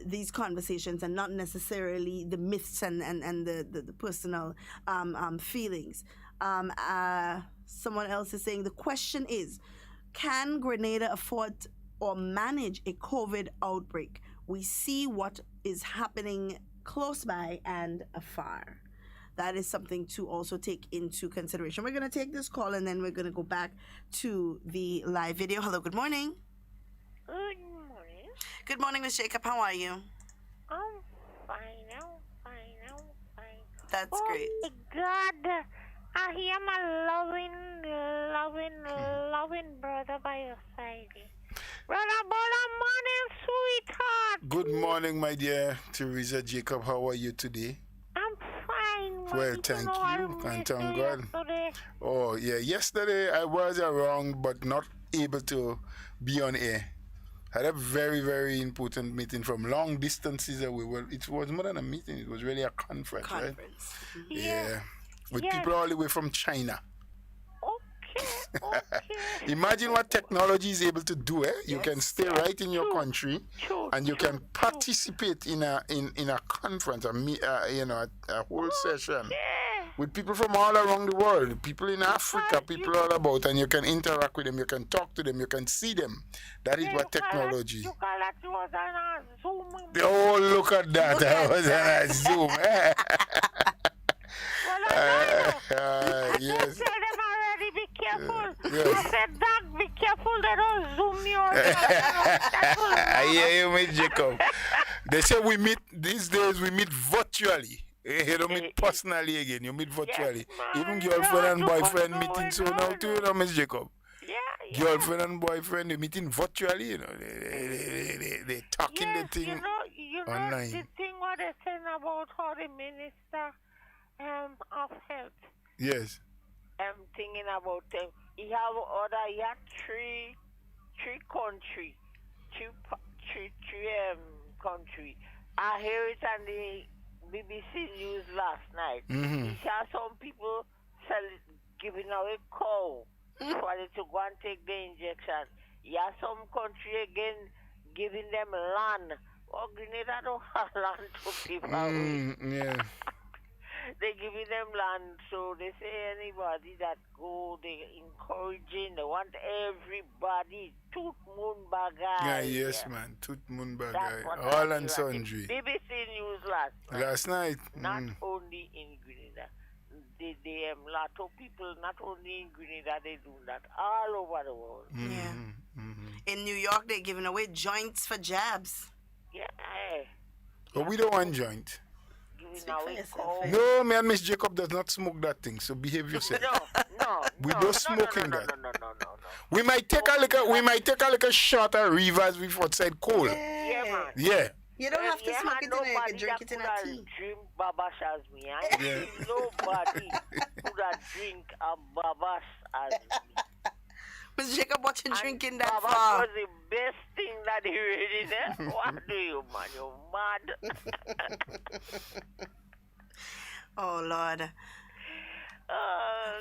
these conversations, and not necessarily the myths and the personal feelings. Someone else is saying the question is, can Grenada afford or manage a COVID outbreak? We see what is happening close by and afar. That is something to also take into consideration. We're going to take this call and then we're going to go back to the live video. Hello, good morning. Good morning. Good morning, Miss Jacob. How are you? I'm fine. That's great. Oh my God. I hear my loving brother by your side. Brother, morning, sweetheart. Good morning, my dear Teresa Jacob. How are you today? I'm fine. Well, thank you. And thank God. Oh, yeah. Yesterday I was around but not able to be on air. Had a very, very important meeting from long distances away. Well, it was more than a meeting. It was really a conference. Right? Mm-hmm. Yeah. With people all the way from China. Okay. Imagine what technology is able to do. You can stay right in your country, and you can participate in a conference, a whole session with people from all around the world, people in Africa, people all about, and you can interact with them, you can talk to them, you can see them. That is what technology. You call that you was on a Zoom. Oh, look at that! I was on a Zoom. Yes. Be careful. Yes. I said, Doc, be careful. They don't zoom you. I hear you, Miss Jacob. They say these days we meet virtually. You don't meet personally again. You meet virtually. Yes, even girlfriend and boyfriend meeting so now too, Miss Jacob. Yeah. Girlfriend and boyfriend, they meeting virtually, They talking the thing online. The thing what they're saying about how the minister of health. Yes. I'm thinking about them. He had three country, country. I hear it on the BBC News last night. Mm-hmm. He saw some people giving away cow for them to go and take the injection. Yeah, some country again giving them land. Oh, Grenada don't have land to people. Yeah. They giving them land, so they say anybody that go, they encouraging, they want everybody, tout moon bagay. Yes, man, tout moon bagay. All and sundry. BBC News last night. Not only in Grenada. They lot of people, not only in Grenada, they do that all over the world. Mm-hmm. Yeah. Mm-hmm. In New York, they're giving away joints for jabs. Yeah. But we don't want joint. No, man, Miss Jacob does not smoke that thing, so behave yourself. No. We don't smoking that. No. We might take a little shot of RealVybz before outside cold. Yeah, man. Yeah. You don't have to smoke it in a, you can drink it in a tea. Drink babash as me. I see nobody could have drink a babash as me. Mr. Jacob, what you drinking that for? Babash was the best thing that he really did. What do you, man? You're mad. Oh, Lord.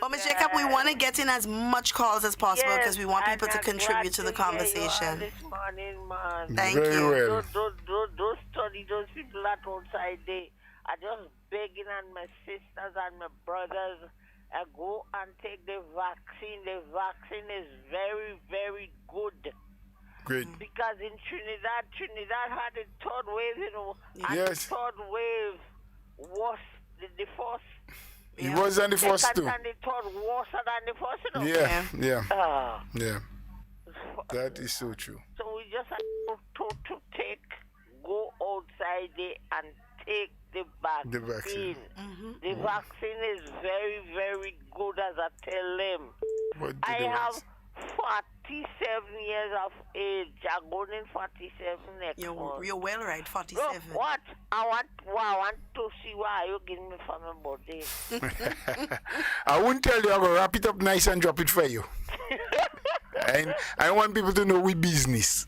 Well, Ms. Jacob, we want to get in as much calls as possible because we want people to contribute to the conversation. This morning, man. Thank Very you. well. Those people that outside, they are just begging on my sisters and my brothers go and take the vaccine. The vaccine is very, very good. Great. Because in Trinidad had the third wave, you know. And Yes. the third wave was the first. He was on the first Second two. and the third worse than the first, you know. Yeah. Ah. Yeah. That is so true. So we just have to go outside there and take the vaccine. The vaccine. The vaccine is very, very good, as I tell them. What I did have 47 years of age. I'm going in 47 next month. You're well right, 47. Look, what? I want to see why you give me from my body. I won't tell you. I'm going to wrap it up nice and drop it for you. And I want people to know we business.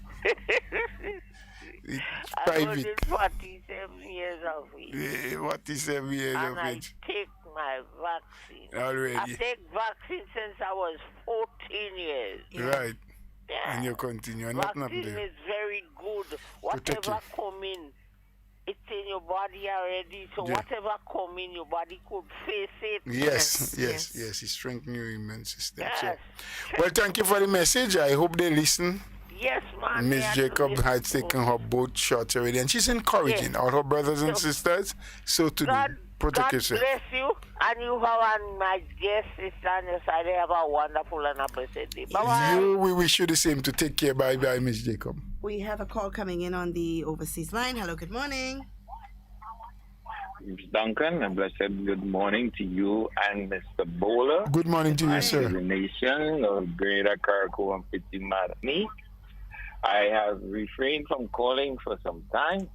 It's I'm private. 47 years of age. 47 years And of I age. take my vaccine. Already. I take vaccine since I was 14 years. Right. Yeah. And you continue. And nothing Vaccine happened there. is very good. Protect Whatever come in, it's in your body already. So Yeah. whatever come in, your body could face it. Yes. It strengthens your immune system. Yes. So, well, thank you for the message. I hope they listen. Yes, man. Miss Jacob had taken her both shots already, and she's encouraging all her brothers and sisters. So to protect God yourself. bless you, and you have my guest sister on your side. Have a wonderful and a blessed day. Bye-bye. We wish you the same. To take care. Bye bye, Miss Jacob. We have a call coming in on the overseas line. Hello, good morning. Mr. Duncan, a blessed good morning to you and Mr. Bowler. Good morning to you, sir. The nation of Grenada, Carriacou, and 50 Me. I have refrained from calling for some time.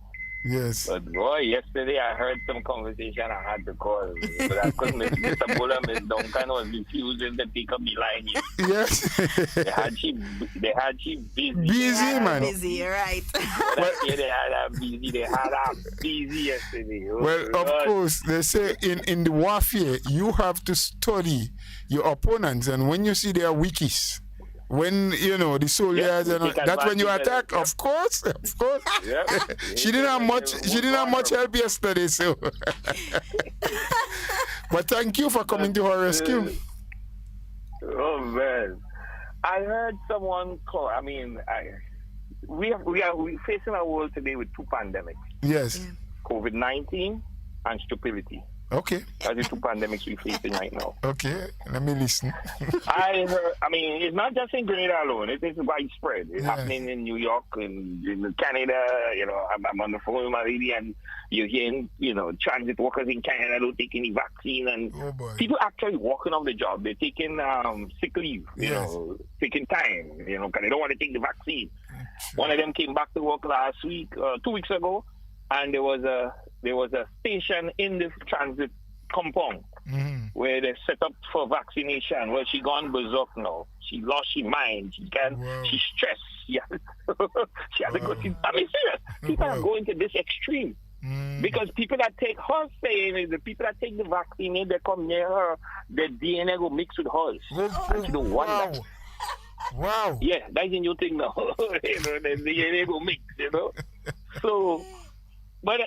Yes. But boy, yesterday I heard some conversation I had to call. But I couldn't. Mr. Bowler, Miss Duncan was refusing to pick up the line. Yes. They had she busy. Busy, man. Busy, right. They had her busy. They had her busy yesterday. Oh, Well, of God. course, they say in the warfare, you have to study your opponents. And when you see their wikis, when, you know, the soldiers, and all, that's when you attack. Of course. She didn't have much help yesterday, so. But thank you for coming to her rescue. Oh, man. I heard someone call. I mean, we facing a world today with two pandemics. Yes. COVID-19 and stupidity. Okay. That's the two pandemics we're facing right now. Okay. Let me listen. I mean, it's not just in Grenada alone. It is widespread. It's happening in New York and in Canada. You know, I'm on the phone with my lady, and you're hearing, you know, transit workers in Canada don't take any vaccine, and people actually walking off the job. They're taking sick leave, you know, taking time, you know, because they don't want to take the vaccine. One of them came back to work last week, 2 weeks ago, and there was a station in the transit compound where they set up for vaccination. Well, she gone berserk now. She lost her mind. She's stressed. She has to go to, I mean, serious. People are going to this extreme. Because people that take her saying is the people that take the vaccine, they come near her, their DNA will mix with hers. And she don't want that. Wow. Yeah, that's a new thing now. You know, the DNA will mix, you know. So, but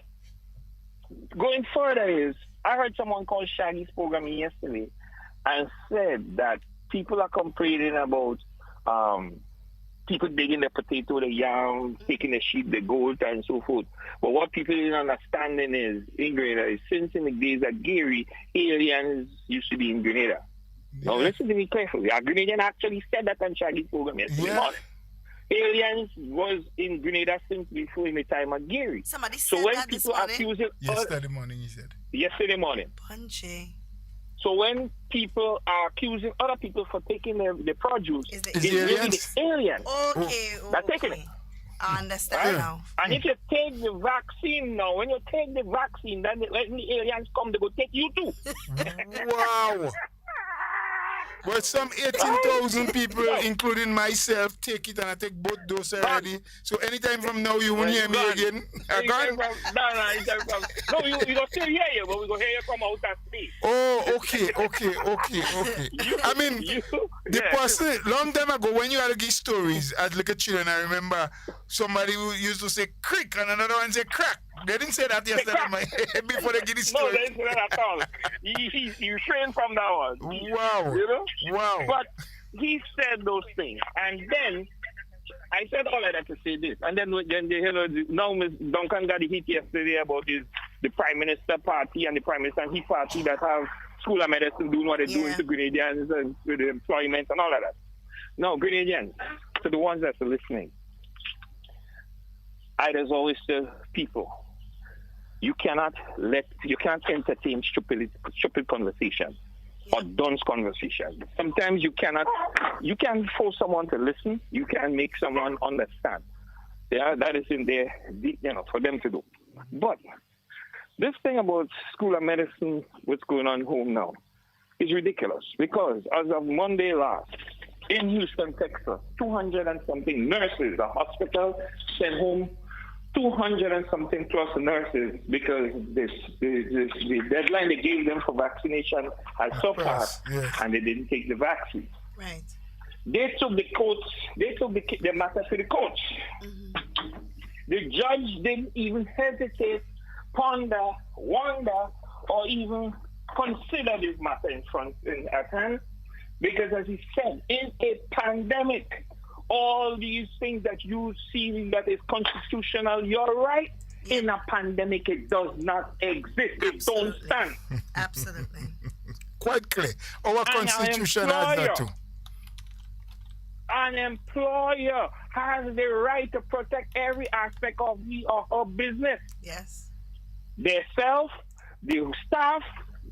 going further is, I heard someone call Shaggy's program yesterday and said that people are complaining about people digging the potato, the yam, taking the sheep, the goat, and so forth. But what people didn't understanding is, in Grenada, is since in the days that Gary, aliens used to be in Grenada. Now listen to me carefully. A Grenadian actually said that on Shaggy's program yesterday morning. Aliens was in Grenada since before in the time of Gary. Somebody so said when that people this morning? accusing Yesterday morning, he said. Yesterday morning. Punchy. So when people are accusing other people for taking the produce, it's really the aliens. Okay. They're taking it. I understand now. And if you take the vaccine now, when you take the vaccine, then when the aliens come, they go take you too. Wow. Well, some 18,000 people, including myself, take it, and I take both doses already. So anytime from now, you won't hear me again. No, you don't still hear you, but we go hear you come out and speak. Oh, okay. I mean, the person, long time ago, when you had to give stories as little children, I remember somebody who used to say crick and another one say crack. They didn't say that yesterday before they give the story. No, they didn't say that at all. He trained from that one. Wow. You know? Wow. But he said those things. And then I said all of that to say this. And then now Ms. Duncan got the hit yesterday about the Prime Minister party and the Prime Minister and his party that have School of Medicine doing what they're doing to Grenadians and with the employment and all of that. No, Grenadians, to the ones that are listening, I just always tell people, you cannot entertain stupid conversation or dunce conversation. Sometimes you can force someone to listen. You can make someone understand. Yeah, that is in there, for them to do. But this thing about School of Medicine, what's going on home now, is ridiculous because as of Monday last, in Houston, Texas, 200 and something nurses, the hospital sent home 200 and something plus nurses because the deadline they gave them for vaccination has surpassed and they didn't take the vaccine. Right. They took the matter to the courts. Mm-hmm. The judge didn't even hesitate, ponder, wonder, or even consider this matter at hand. Because as he said, in a pandemic, all these things that you see that is constitutional, you're right. In a pandemic, it does not exist. It don't stand. Absolutely. Quite clear. Our constitution has that too. An employer has the right to protect every aspect of her business. Yes. Their self, the staff,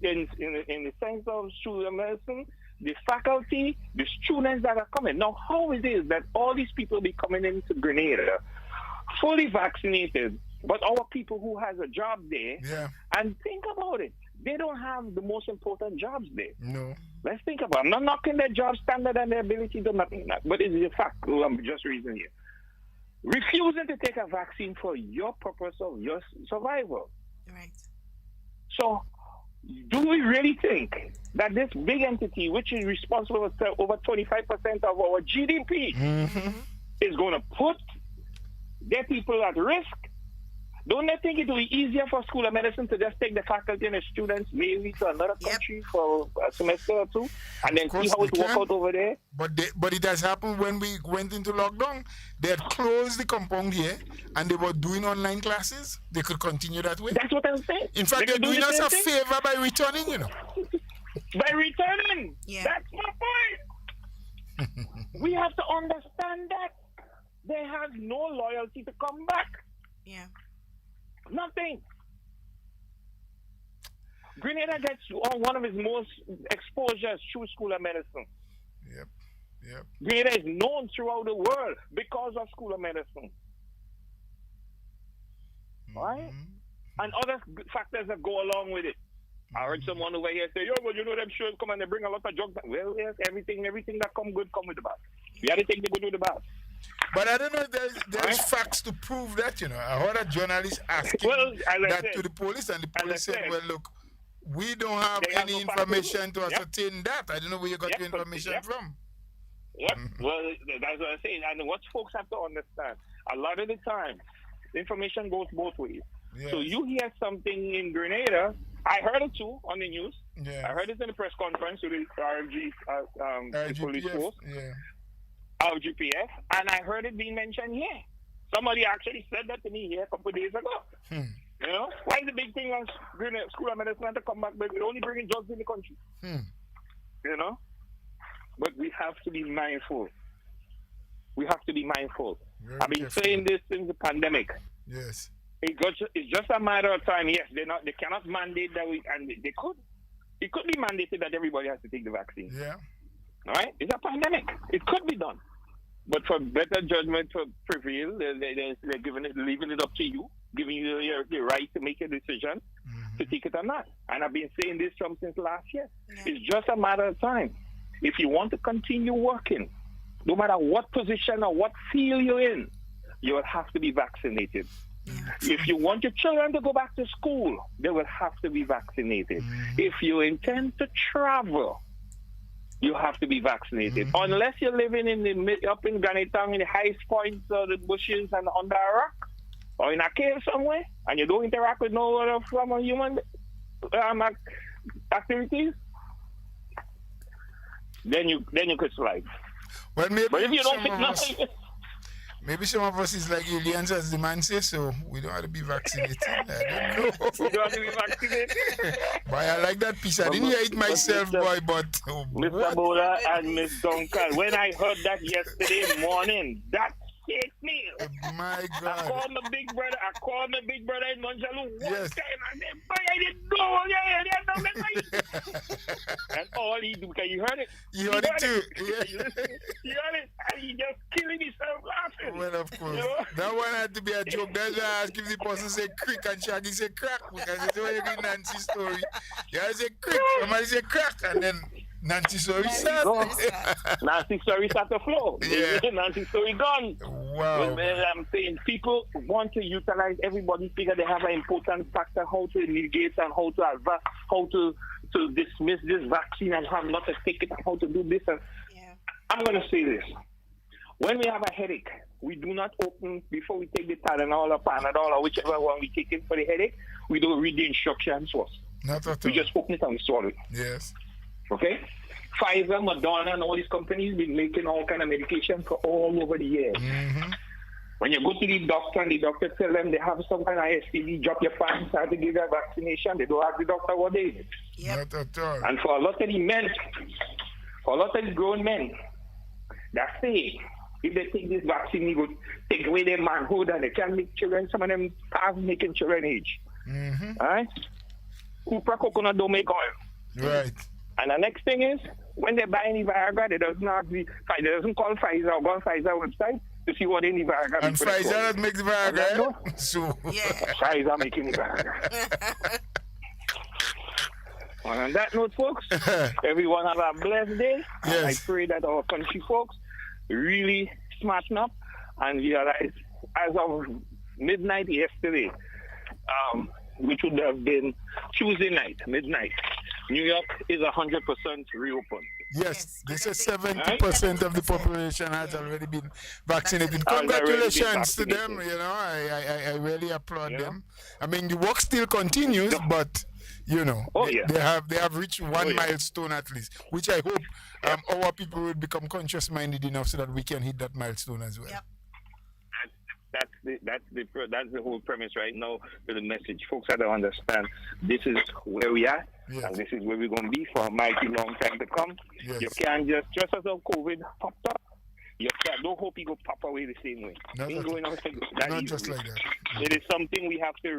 in the sense of School of Medicine, the faculty, the students that are coming. Now, how it is that all these people be coming into Grenada fully vaccinated, but our people who has a job there, and think about it, they don't have the most important jobs there. No. Let's think about it. I'm not knocking their job standard and their ability to do nothing, but it's a fact. I'm just reasoning here. Refusing to take a vaccine for your purpose of your survival. Right. So, do we really think that this big entity, which is responsible for over 25% of our GDP, is going to put their people at risk? Don't they think it will be easier for School of Medicine to just take the faculty and the students maybe to another country for a semester or two and then see how it works out over there? But it has happened when we went into lockdown. They had closed the compound here and they were doing online classes. They could continue that way. That's what I'm saying. In fact, they're doing us a favor by returning, By returning. Yeah. That's my point. We have to understand that. They have no loyalty to come back. Yeah. Nothing. Grenada gets one of its most exposures through School of Medicine. Yep. Grenada is known throughout the world because of School of Medicine. Right? And other factors that go along with it. I heard someone over here say, well, them shows come and they bring a lot of drugs. Well, yes, everything that come good come with the bad. We have to take the good with the bad. But I don't know if there's facts to prove that, I heard a journalist asking to the police, and the police said, well, look, we don't have any information to ascertain that. I don't know where you got your information from. Yep. Well, that's what I'm saying. And what folks have to understand, a lot of the time, the information goes both ways. Yes. So you hear something in Grenada, I heard it too on the news. Yeah. I heard it in the press conference with the RFG, the police force. Yeah. Of GPF, and I heard it being mentioned here. Somebody actually said that to me here a couple of days ago. Why is the big thing on School of Medicine to come back, but we're only bringing drugs in the country? But we have to be mindful. I've been saying this since the pandemic. Yes. It's just a matter of time. Yes, they cannot mandate that and they could. It could be mandated that everybody has to take the vaccine. Yeah. All right? It's a pandemic. It could be done. But for better judgment to prevail, they're leaving it up to you, giving you the right to make a decision to take it or not. And I've been saying this since last year. Yeah. It's just a matter of time. If you want to continue working, no matter what position or what field you're in, you will have to be vaccinated. If you want your children to go back to school, they will have to be vaccinated. If you intend to travel, you have to be vaccinated. Unless you're living up in Granite Town, in the highest points of the bushes and under a rock, or in a cave somewhere, and you don't interact with no other form of human activities, then you could survive. Well, maybe but if you don't fit nothing, Maybe some of us is like aliens, as the man says, so we don't have to be vaccinated. I don't know. We don't have to be vaccinated. But I like that piece. I didn't hear it myself, boy, but... Mr. Bola and Miss Duncan, when I heard that yesterday morning, that shake me. My God. I called my big brother in Manjalo one Yes. time and said, boy, I didn't know. And all he do, because you heard it. You heard it too. Yeah. You heard it. And he just killing himself laughing. Well, of course. You know? That one had to be a joke. That's why I asked if the person say crick and Shaggy say crack. Because it's when you read Nancy's story. You have to say crick, somebody say crack, and then Nancy's story start. Nancy's story start to flow. Yeah. Nancy's story gone. Wow. But, I'm saying people want to utilize everybody figure they have an important factor how to negate and how to advance, how to dismiss this vaccine and how not to take it and how to do this. And I'm going to say this. When we have a headache, we do not open, before we take the Tylenol or Panadol or whichever one we take it for the headache, we don't read the instructions first. Not at all. We just open it and we swallow it. Yes. Okay? Pfizer, Moderna, and all these companies been making all kind of medication for all over the years. Mm-hmm. When you go to the doctor and the doctor tell them they have some kind of STD, drop your pants, start to give them vaccination, they don't ask the doctor what they need. Not at all. And for a lot of the men, for a lot of the grown men, that say if they take this vaccine, it will take away their manhood and they can make children, some of them past making children age. Mm-hmm. All right? Cooper coconut don't make oil. Right. And the next thing is, when they buy any Viagra, they doesn't call Pfizer or go on Pfizer website to see what any Viagra. And Pfizer that makes the Viagra. So Pfizer making the Viagra. On that note, folks, everyone have a blessed day. Yes. I pray that our country folks really smarten up and realize, as of midnight yesterday, which would have been Tuesday night, midnight, New York is 100% reopened. Yes, they say 70% of the population has already been vaccinated. Congratulations to them. You know, I really applaud them. I mean, the work still continues, but you know, they have reached one milestone at least, which I hope our people will become conscious-minded enough so that we can hit that milestone as well. Yep. That's the whole premise right now for the message. Folks have to understand this is where we are, and this is where we're going to be for a mighty long time to come. Yes. You can't just as how COVID popped up. You don't hope it go pop away the same way. Not just like that. It is something we have to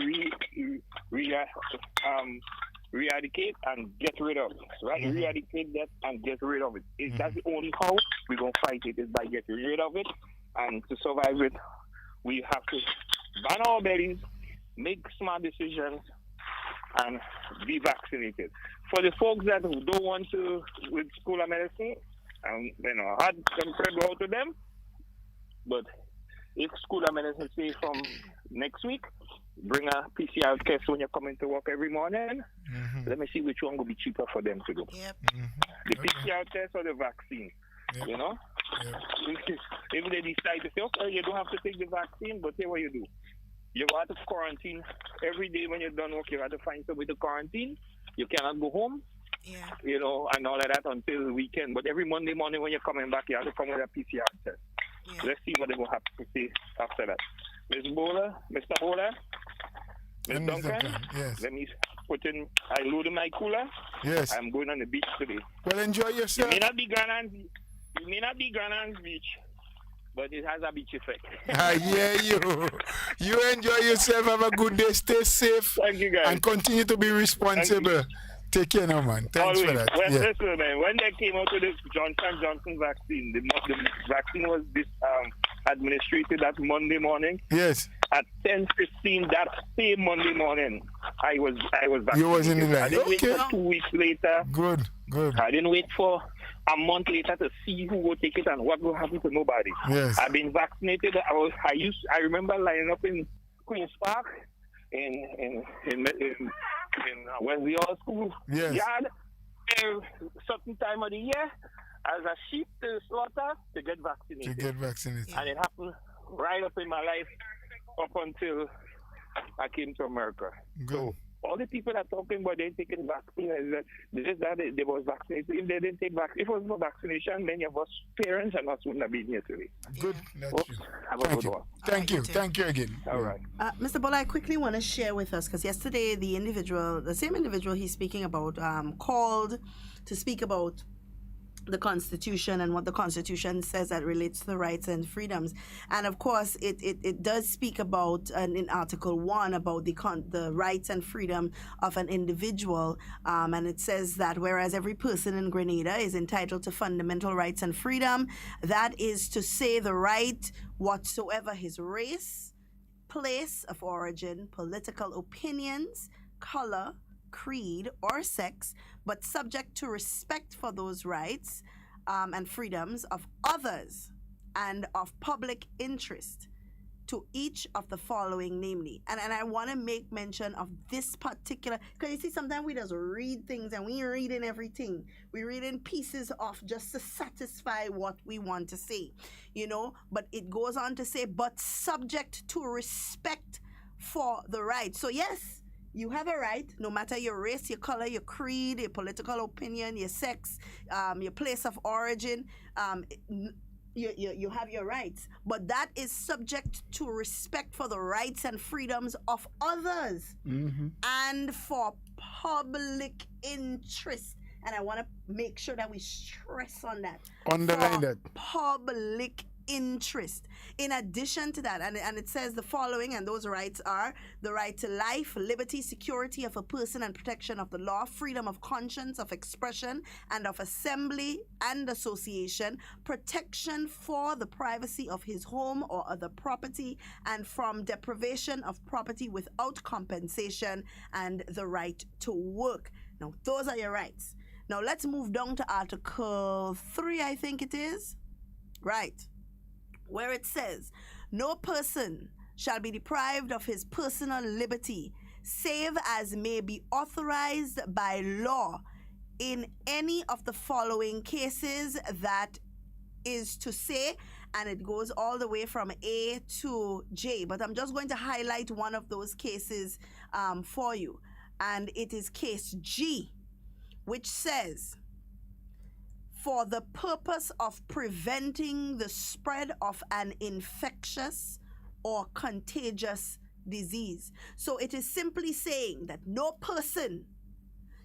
eradicate and get rid of. Right? Mm-hmm. Eradicate that and get rid of it. That's the only how we're going to fight it, is by getting rid of it. And to survive it, we have to ban our bellies, make smart decisions, and be vaccinated. For the folks that don't want to with school of medicine, I had some prayer go out to them. But if school of medicine say from next week, bring a PCR test when you're coming to work every morning. Mm-hmm. Let me see which one will be cheaper for them to do. Yep. Mm-hmm. The PCR test or the vaccine. Yep. You know? Yep. If they decide to say, okay, you don't have to take the vaccine, but say what you do. You have to quarantine every day when you're done work. You have to find somewhere to quarantine. You cannot go home. Yeah. You know, and all of that until the weekend. But every Monday morning when you're coming back, you have to come with a PCR test. Yeah. Let's see what they're going to have to say after that. Ms. Bola, Mr. Bola, Ms. Duncan, yes. Let me put in, I loaded my cooler. Yes. I'm going on the beach today. Well, enjoy yourself. It may not be Grenada's beach, but it has a beach effect. I hear you. You enjoy yourself. Have a good day. Stay safe. Thank you, guys. And continue to be responsible. Take care now, man. Thanks Always. for that. Listen, man, when they came out with this Johnson vaccine, the vaccine was administered that Monday morning. Yes. At 10:15 that same Monday morning, I was vaccinated. You was in the line. I didn't wait for 2 weeks later. Good. I didn't wait for a month later to see who will take it and what will happen to nobody. Yes. I've been vaccinated. I remember lining up in Queen's Park in Wesley Hall School yard certain time of the year as a sheep to slaughter to get vaccinated. And it happened right up in my life up until I came to America. Good. So all the people that talking about they taking vaccine is that they was vaccinated. If they didn't take vaccine, if it was for vaccination, many of us parents and us wouldn't have been here today. Good. That's true. Have a good one. Thank you. Thank you again. All right. Mr. Bola, I quickly want to share with us, because yesterday the same individual he's speaking about, called to speak about the Constitution and what the Constitution says that relates to the rights and freedoms. And of course, it does speak about, in Article 1, about the rights and freedom of an individual. And it says that whereas every person in Grenada is entitled to fundamental rights and freedom, that is to say the right whatsoever his race, place of origin, political opinions, color, creed, or sex, but subject to respect for those rights and freedoms of others and of public interest to each of the following, namely. And I want to make mention of this particular, because you see, sometimes we just read things and we ain't reading everything. We read in pieces off just to satisfy what we want to say, you know, but it goes on to say, but subject to respect for the right. So yes, you have a right, no matter your race, your color, your creed, your political opinion, your sex, your place of origin. You have your rights, but that is subject to respect for the rights and freedoms of others and for public interest. And I want to make sure that we stress on that. Underline that. Public interest. In addition to that, and it says the following, and those rights are the right to life, liberty, security of a person and protection of the law, freedom of conscience, of expression and of assembly and association, protection for the privacy of his home or other property, and from deprivation of property without compensation, and the right to work. Now, those are your rights. Now, let's move down to Article 3, I think it is. Right. Where it says, no person shall be deprived of his personal liberty, save as may be authorized by law in any of the following cases, that is to say, and it goes all the way from A to J, but I'm just going to highlight one of those cases for you, and it is case G, which says, for the purpose of preventing the spread of an infectious or contagious disease. So it is simply saying that no person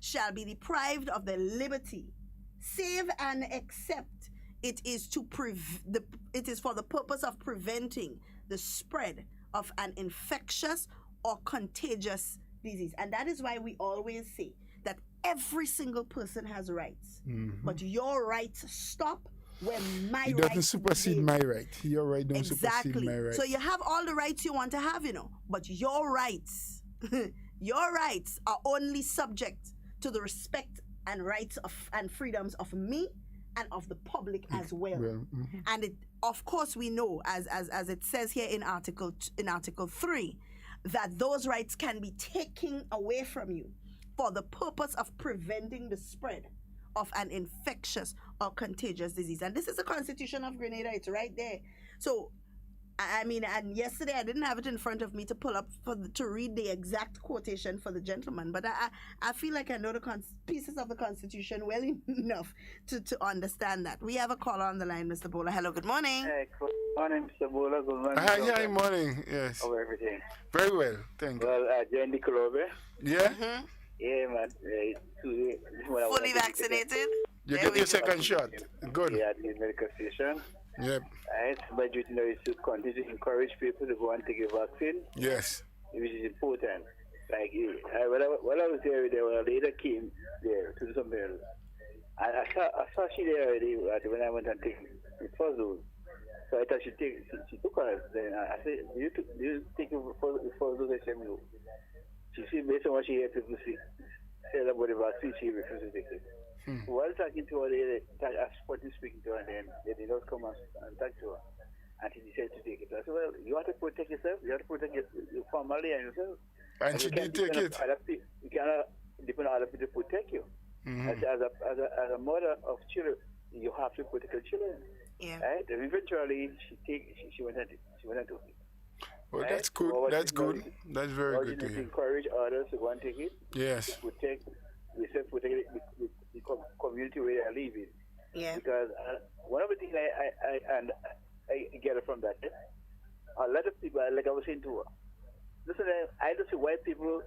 shall be deprived of their liberty, save and except it is for the purpose of preventing the spread of an infectious or contagious disease. And that is why we always say that every single person has rights, but your rights stop when my rights. It doesn't supersede my right. Your right don't supersede my right. So you have all the rights you want to have, you know, but your rights, your rights are only subject to the respect and rights of and freedoms of me and of the public as well. And it, of course, we know, as it says here in Article 3, that those rights can be taken away from you for the purpose of preventing the spread of an infectious or contagious disease. And this is the Constitution of Grenada. It's right there. So, I mean, and yesterday I didn't have it in front of me to pull up to read the exact quotation for the gentleman, but I feel like I know the pieces of the Constitution well enough to understand that. We have a caller on the line, Mr. Bola. Hello, good morning. Hey, good morning, Mr. Bola. Good morning. Hi, morning. Yes. How everything? Very well, thank you. Well, I joined the club, Yeah? Yeah, man. Fully vaccinated? You get your second shot. Good. Yeah, at the medical station. Yep. Right. My duty now is to continue to encourage people to go and take a vaccine. Yes. Which is important. Like, when I was there, a lady came there to do something else. And I saw she there already when I went and took the first dose. So I thought she took her. Then I said, do you take the first dose? I said, no. She said, based on what she heard people say about the vaccine, she refused to take it. While talking to her, I started speaking to her, and then they did not come and talk to her. And she decided to take it. I said, well, you want to protect yourself, you have to protect your family and yourself. And she did take it. You cannot depend on other people to protect you. As a mother of children, you have to protect your children. Yeah. Right? And eventually, she went and took it. Well, right? that's good. Our That's good. technology- That's very our good to technology hear. encourage others to go and take it. Yes. We said protect the community where they are living. Yeah. Because one of the things I get from that, a lot of people, like I was saying to her, listen, I don't see why people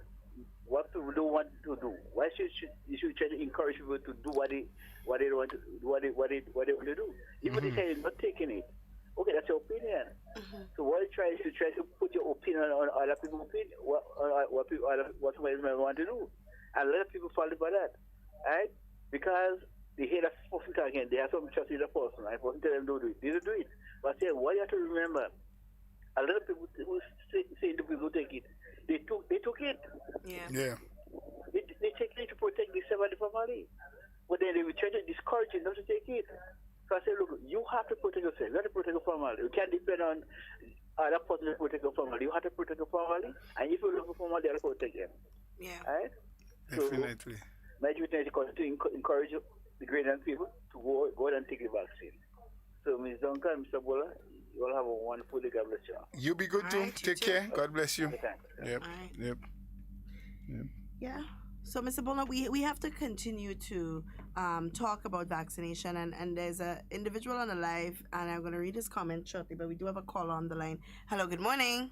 what people don't want to do. Why you should try to encourage people to do what they want to what they want to do. Even if they're not taking it. Okay, that's your opinion. So what you try to put your opinion on other people's opinion, what somebody might want to do, and a lot of people fall for that, right? Because they hear that person talking, they have some trust in the person, and the person tell them don't do it. They don't do it. But say, what you have to remember, a lot of people who say the people take it, they took it. Yeah. Yeah. They take it to protect themselves and the family, but then they will try to discourage you not to take it. So I say, look, you have to protect yourself. You have to protect your family. You can't depend on other person to protect your family. You have to protect your family, and if you love your family, you have to protect them. Yeah. Right? Definitely. So, my duty is to encourage the Grenadian people to go and take the vaccine. So, Ms. Duncan, Mr. Bola, you all have a wonderful day. God bless you. You be good All too. right, you Take too. care. God bless you. Okay, thanks. Yep. All right. Yep. Yeah. So, Mr. Bola, we have to continue to talk about vaccination, and there's an individual on the live, and I'm going to read his comment shortly, but we do have a caller on the line. Hello, good morning.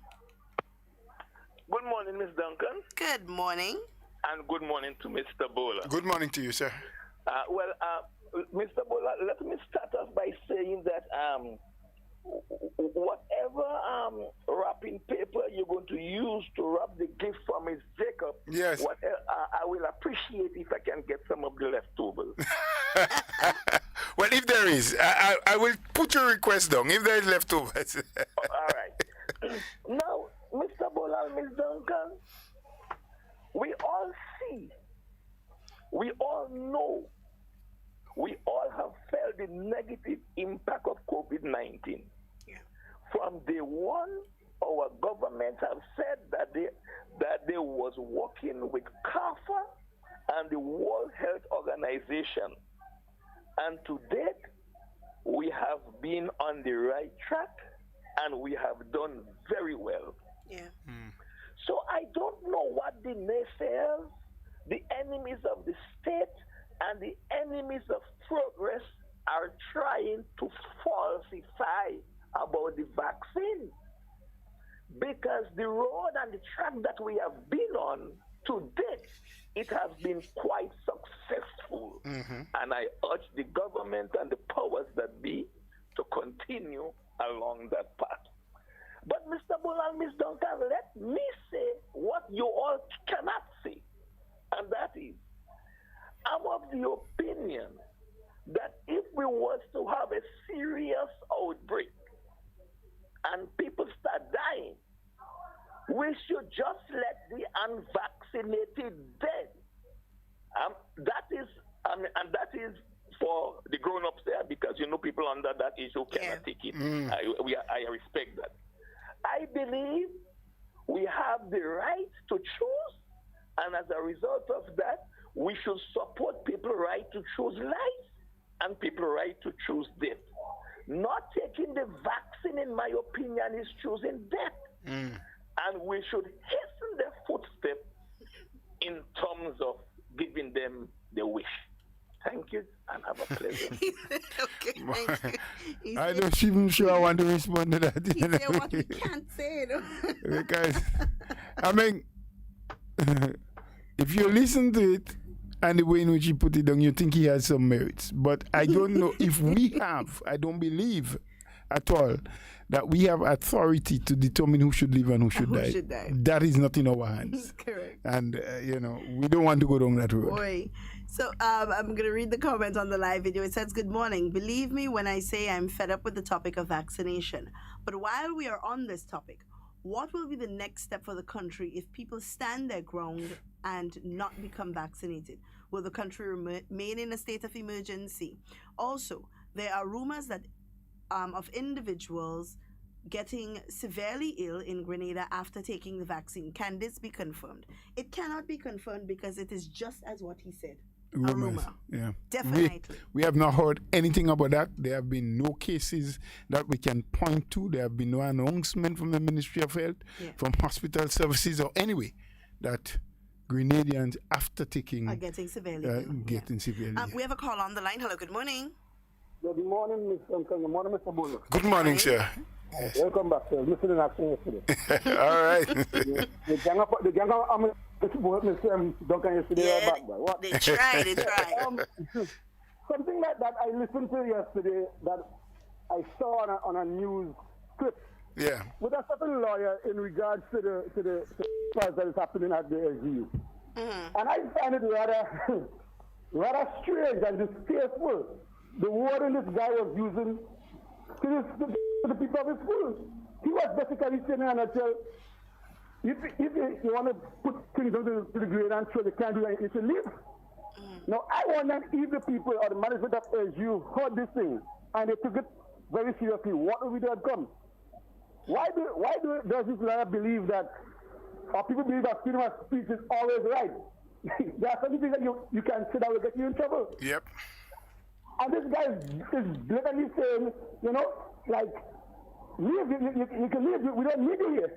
Good morning, Miss Duncan, Good morning. and good morning to Mr. Bowler. Good morning to you, sir. Mr. Bowler, let me start off by saying that whatever wrapping paper you're going to use to wrap the gift for Miss Jacob, Yes. I will appreciate if I can get some of the leftovers. Well, if there is, I will put your request down. If there is leftovers. All right. Now, Mr. Bola and Miss Duncan, we all see, we all know, we all have felt the negative impact of COVID-19. Yeah. From day one, our government have said that they was working with CARFA and the World Health Organization. And to date, we have been on the right track and we have done very well. Yeah. So I don't know what the naysayers, the enemies of the state, and the enemies of progress are trying to falsify about the vaccine. Because the road and the track that we have been on to date, it has been quite successful. And I urge the government and the powers that be to continue along that path. But Mr. Bull and Ms. Duncan, let me say what you all cannot say. And that is, I'm of the opinion that if we was to have a serious outbreak and people start dying, we should just let the unvaccinated dead. That is for the grown-ups there, because people under that age who cannot take it. I respect that. I believe we have the right to choose, and as a result of that, we should support people's right to choose life and people's right to choose death. Not taking the vaccine, in my opinion, is choosing death. And we should hasten their footsteps in terms of giving them the wish. Thank you, and have a pleasant day. Okay, thank you. I don't even sure I want to respond to that. He said what he can't say. Because, I mean, if you listen to it and the way in which he put it down, you think he has some merits. But I don't know if we have, I don't believe at all that we have authority to determine who should live and who should die. That is not in our hands. Correct. And, we don't want to go down that road. Boy. So I'm going to read the comment on the live video. It says, good morning. Believe me when I say I'm fed up with the topic of vaccination. But while we are on this topic, what will be the next step for the country if people stand their ground and not become vaccinated? Will the country remain in a state of emergency? Also, there are rumors that of individuals getting severely ill in Grenada after taking the vaccine. Can this be confirmed? It cannot be confirmed because it is just as what he said. rumors. Yeah. Definitely. We have not heard anything about that. There have been no cases that we can point to. There have been no announcement from the Ministry of Health, from hospital services, or anyway that Grenadians, after taking, are getting severely. We have a call on the line. Hello, good morning. Good morning, Mr. Good morning, Mr. Buller. Good morning, sir. Yes. Welcome back, sir. Missing in action yesterday. All right. The gang of Duncan yesterday are back, boy. What? They tried. Something that I listened to yesterday that I saw on a news clip. Yeah. With a certain lawyer in regards to the trials that is happening at the SGU. And I find it rather strange and distasteful. The wording this guy was using to the people of his school. He was basically saying in a nutshell, if you want to put things onto the grade and show they can't do anything, you should leave. Now, I wonder if the people or the management of SGU heard this thing and they took it very seriously. What will be the outcome? Why does this lawyer believe that, or people believe that freedom of speech is always right? There are some things that you can say that will get you in trouble. Yep. And this guy is blatantly saying, like, leave, you can leave, we don't need you here.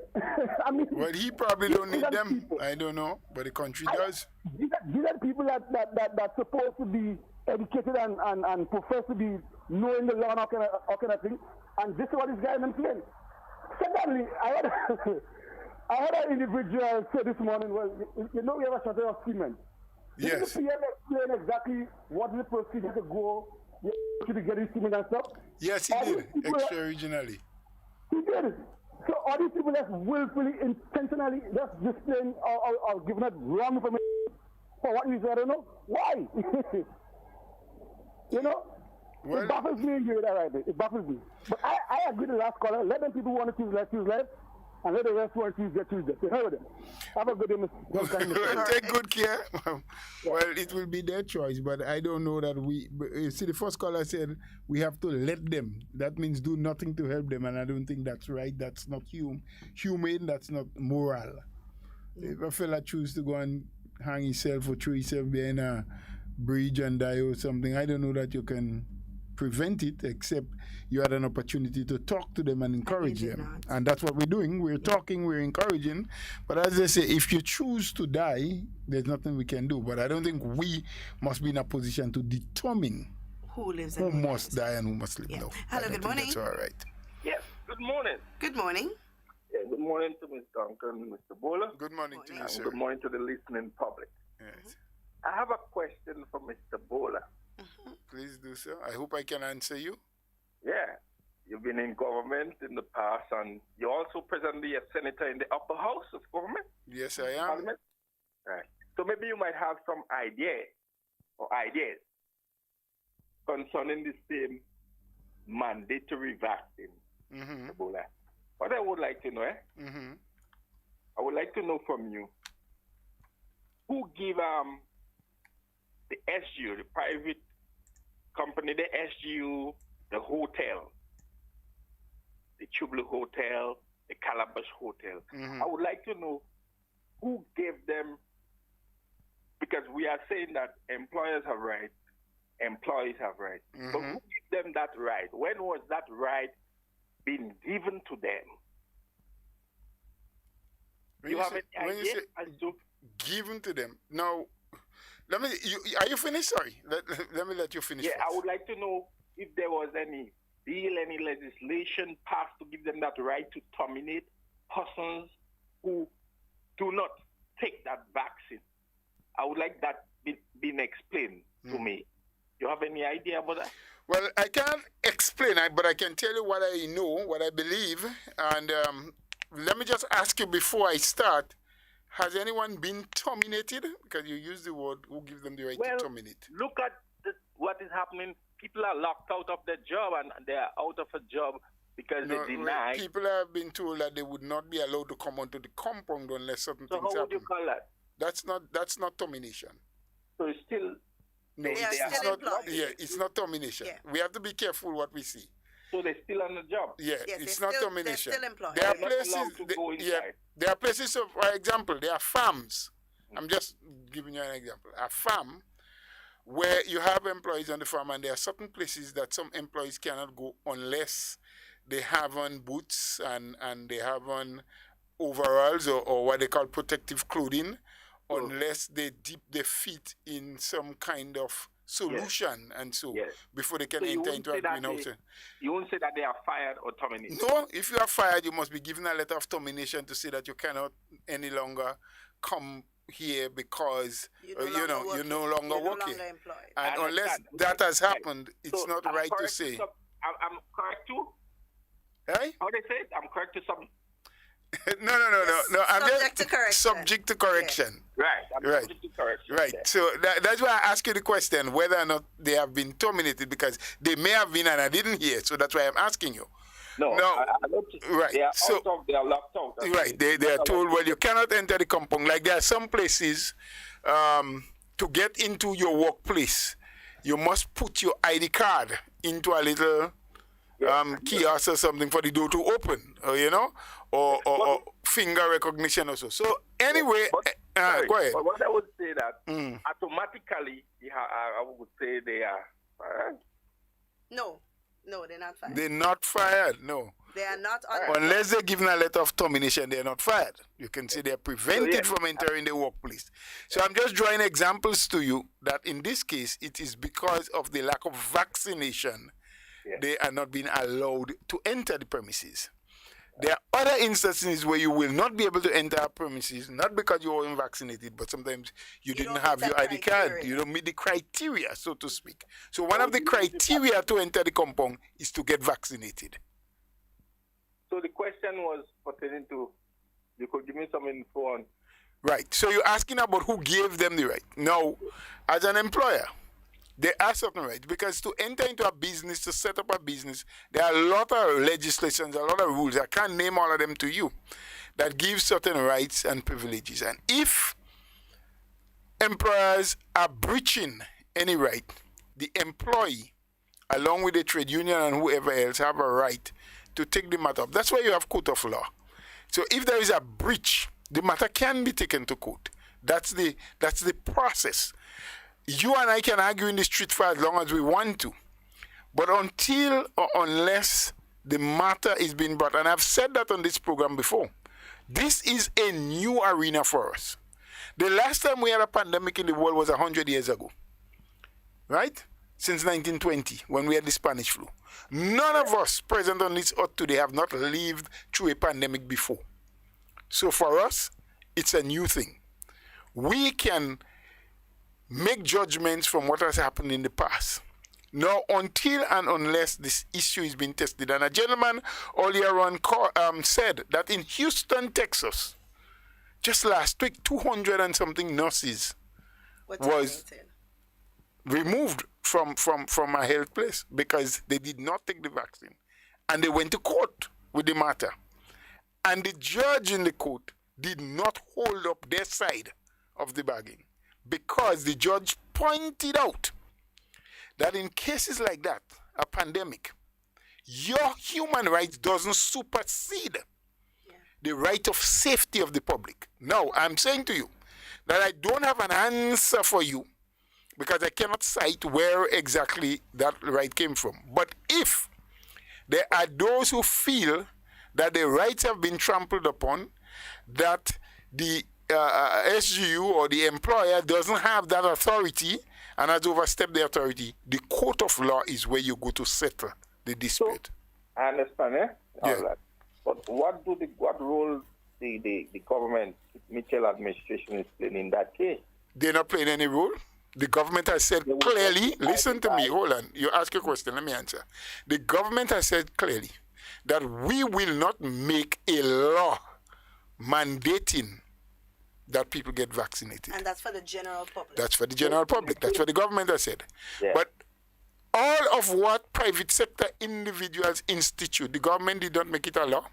I mean, well, he probably don't need them. People. I don't know, but the country does. These are people that's supposed to be educated and profess to be knowing the law and all kind of thing. And this is what this guy is saying. Secondly, I heard an individual say this morning, well, we have a shortage of cement. Yes. Did the PM explain exactly what is the procedure to go to get his cement and stuff? Yes, he did, extra-regionally. He did. So all these people that's willfully, intentionally just displaying or giving us wrong information for what reason, I don't know. Why? Well, it baffles me in here, right? It baffles me. But I agree with the last caller. Let them people want to choose life, and let the rest want to choose that. So help them. Have a good day, Mr. Take good care. Well, it will be their choice, but I don't know that you see, the first caller said we have to let them. That means do nothing to help them, and I don't think that's right. That's not humane. That's not moral. If a fella choose to go and hang himself or throw himself behind a bridge and die or something, I don't know that you can prevent it, except you had an opportunity to talk to them and encourage them. And that's what we're doing. We're talking, we're encouraging. But as I say, if you choose to die, there's nothing we can do. But I don't think we must be in a position to determine who lives who must die and who must live. Yeah. No. Hello, good morning. That's all right. Yes, good morning. Good morning. Yeah, good morning to Ms. Duncan, Mr. Bowler. Good morning to you, sir. Good morning to the listening public. Yes. I have a question for Mr. Bowler. Please do so. I hope I can answer you. Yeah. You've been in government in the past, and you're also presently a senator in the upper house of government. Yes, I am. Parliament. Right. So maybe you might have some ideas concerning the same mandatory vaccine. What I would like to know, I would like to know from you, who give the SGU, the private company, the SGU, the hotel, the Chublu Hotel, the Calabash Hotel. I would like to know who gave them, because we are saying that employers have rights, employees have rights. But who gave them that right? When was that right being given to them? You have any idea as to given to them? Now, are you finished? Sorry. Let me let you finish. Yeah, first. I would like to know if there was any bill, any legislation passed to give them that right to terminate persons who do not take that vaccine. I would like that being explained to me. You have any idea about that? Well, I can't explain it, but I can tell you what I know, what I believe. And let me just ask you before I start, has anyone been terminated? Because you use the word, who gives them the right to terminate? Look at what is happening. People are locked out of their job, and they are out of a job because they deny. People have been told that they would not be allowed to come onto the compound unless certain things happen. So how would you call that? That's not termination. So it's still... No, it's not termination. Yeah. We have to be careful what we see. So they're still on the job? Yeah, it's not termination. They're still employed. There are places, there are places, for example, there are farms. I'm just giving you an example. A farm where you have employees on the farm, and there are certain places that some employees cannot go unless they have on boots and they have on overalls or what they call protective clothing, unless they dip their feet in some kind of solution and so before they can enter into a greenhouse. You won't say that they are fired or terminated? No, if you are fired, you must be given a letter of termination to say that you cannot any longer come here because you're no longer working. And unless that has happened, it's not right to say. I'm correct too? Hey? How they say it? I'm correct to some... No. I'm subject to correction. Subject to correction. Yeah. Right. Subject to correction. Right. So that's why I ask you the question whether or not they have been terminated, because they may have been and I didn't hear. So that's why I'm asking you. No. Right. They are they are locked out. Right. They are told, well, you cannot enter the compound. Like there are some places to get into your workplace, you must put your ID card into a little kiosk or something for the door to open, or finger recognition also. So anyway, go ahead. But what I would say that automatically, I would say they are fired. No, they're not fired. They're not fired, no. They are not unless they're given a letter of termination, they're not fired. You can say they're prevented from entering the workplace. So I'm just drawing examples to you that in this case, it is because of the lack of vaccination they are not being allowed to enter the premises. There are other instances where you will not be able to enter a premises, not because you weren't vaccinated, but sometimes you didn't have your ID card. You don't meet the criteria, so to speak. So one of the criteria to enter the compound is to get vaccinated. So the question was pertaining to, you could give me some info on. Right. So you're asking about who gave them the right. Now, as an employer, there are certain rights, because to enter into a business, to set up a business, there are a lot of legislations, a lot of rules. I can't name all of them to you that give certain rights and privileges. And if employers are breaching any right, the employee, along with the trade union and whoever else, have a right to take the matter up. That's why you have court of law. So if there is a breach, the matter can be taken to court. That's the process. You and I can argue in the street for as long as we want to. But until or unless the matter is being brought, and I've said that on this program before, this is a new arena for us. The last time we had a pandemic in the world was 100 years ago. Right? Since 1920, when we had the Spanish flu. None of us present on this earth today have not lived through a pandemic before. So for us, it's a new thing. We can make judgments from what has happened in the past. Now, until and unless this issue is being tested, and a gentleman earlier on said that in Houston, Texas, just last week, 200 and something nurses was removed from a health place because they did not take the vaccine. And they went to court with the matter. And the judge in the court did not hold up their side of the bargain, because the judge pointed out that in cases like that, a pandemic, your human rights doesn't supersede the right of safety of the public. Now, I'm saying to you that I don't have an answer for you because I cannot cite where exactly that right came from. But if there are those who feel that their rights have been trampled upon, that the SGU or the employer doesn't have that authority and has overstepped the authority, the court of law is where you go to settle the dispute. So, I understand, all that. But what role the government, Mitchell administration is playing in that case? They're not playing any role. The government has said clearly, listen to me, hold on, you ask a question, let me answer. The government has said clearly that we will not make a law mandating that people get vaccinated. And that's for the general public. That's for the general public. That's what the government has said. Yeah. But all of what private sector individuals institute, the government did not make it a law.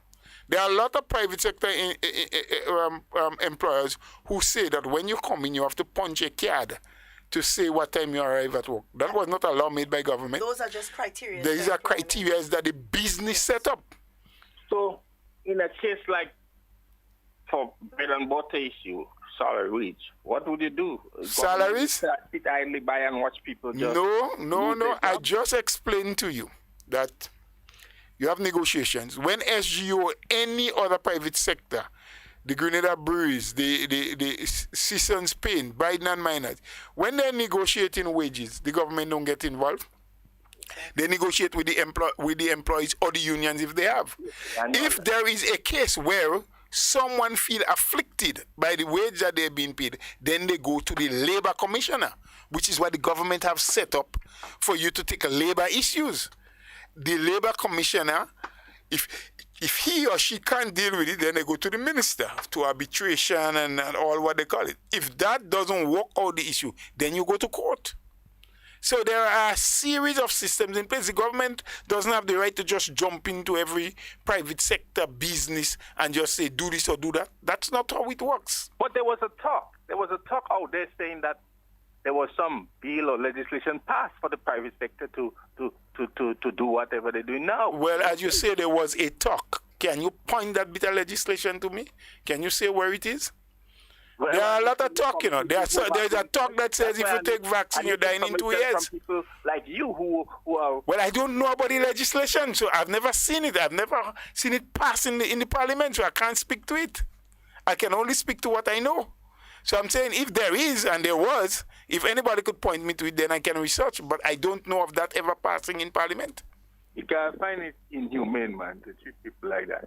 There are a lot of private sector employers who say that when you come in, you have to punch a card to say what time you arrive at work. That was not a law made by government. Those are just criteria. These are criteria that the business set up. So, in a case like for bread and butter issue, salary wage, what would you do? Salaries? Sit idly by and watch people just... No. I just explained to you that you have negotiations. When SGU or any other private sector, the Grenada Breweries, the Seasons Paint, Biden and Miners, when they're negotiating wages, the government don't get involved. They negotiate with the employees or the unions if they have. If there is a case where someone feel afflicted by the wage that they're being paid, then they go to the labor commissioner, which is what the government have set up for you to take labor issues. The labor commissioner, if he or she can't deal with it, then they go to the minister to arbitration and all what they call it. If that doesn't work out the issue, then you go to court. So there are a series of systems in place. The government doesn't have the right to just jump into every private sector business and just say, do this or do that. That's not how it works. But there was a talk. There was a talk out there saying that there was some bill or legislation passed for the private sector to do whatever they're doing now. Well, as you say, there was a talk. Can you point that bit of legislation to me? Can you say where it is? Well, there are a lot of talk, you know. There's a talk that says if you take vaccine, you die in 2 years. From people like you who are... Well, I don't know about the legislation, so I've never seen it. I've never seen it pass in the parliament, so I can't speak to it. I can only speak to what I know. So I'm saying if there is, and there was, if anybody could point me to it, then I can research. But I don't know of that ever passing in parliament. You can find it inhumane, man, to treat people like that.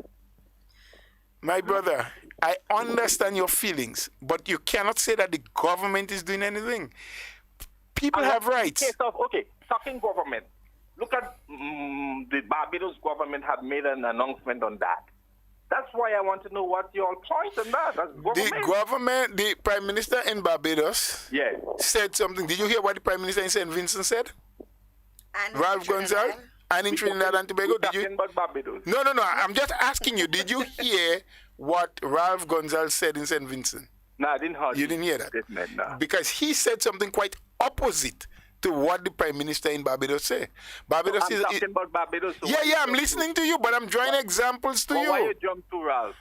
My brother, I understand your feelings, but you cannot say that the government is doing anything. People have rights. Okay, talking government. Look at the Barbados government have made an announcement on that. That's why I want to know what your point on that. The government, the Prime Minister in Barbados said something. Did you hear what the Prime Minister in St. Vincent said? Ralph Gonzalez? And in Trinidad and Tobago, did you? No. I'm just asking you. Did you hear what Ralph Gonzalez said in St. Vincent? No, I didn't hear. You didn't hear that? No. Because he said something quite opposite to what the Prime Minister in Barbados said. Barbados I'm talking about Barbados. So I'm listening to you, but I'm drawing examples to you. Why you jump to Ralph?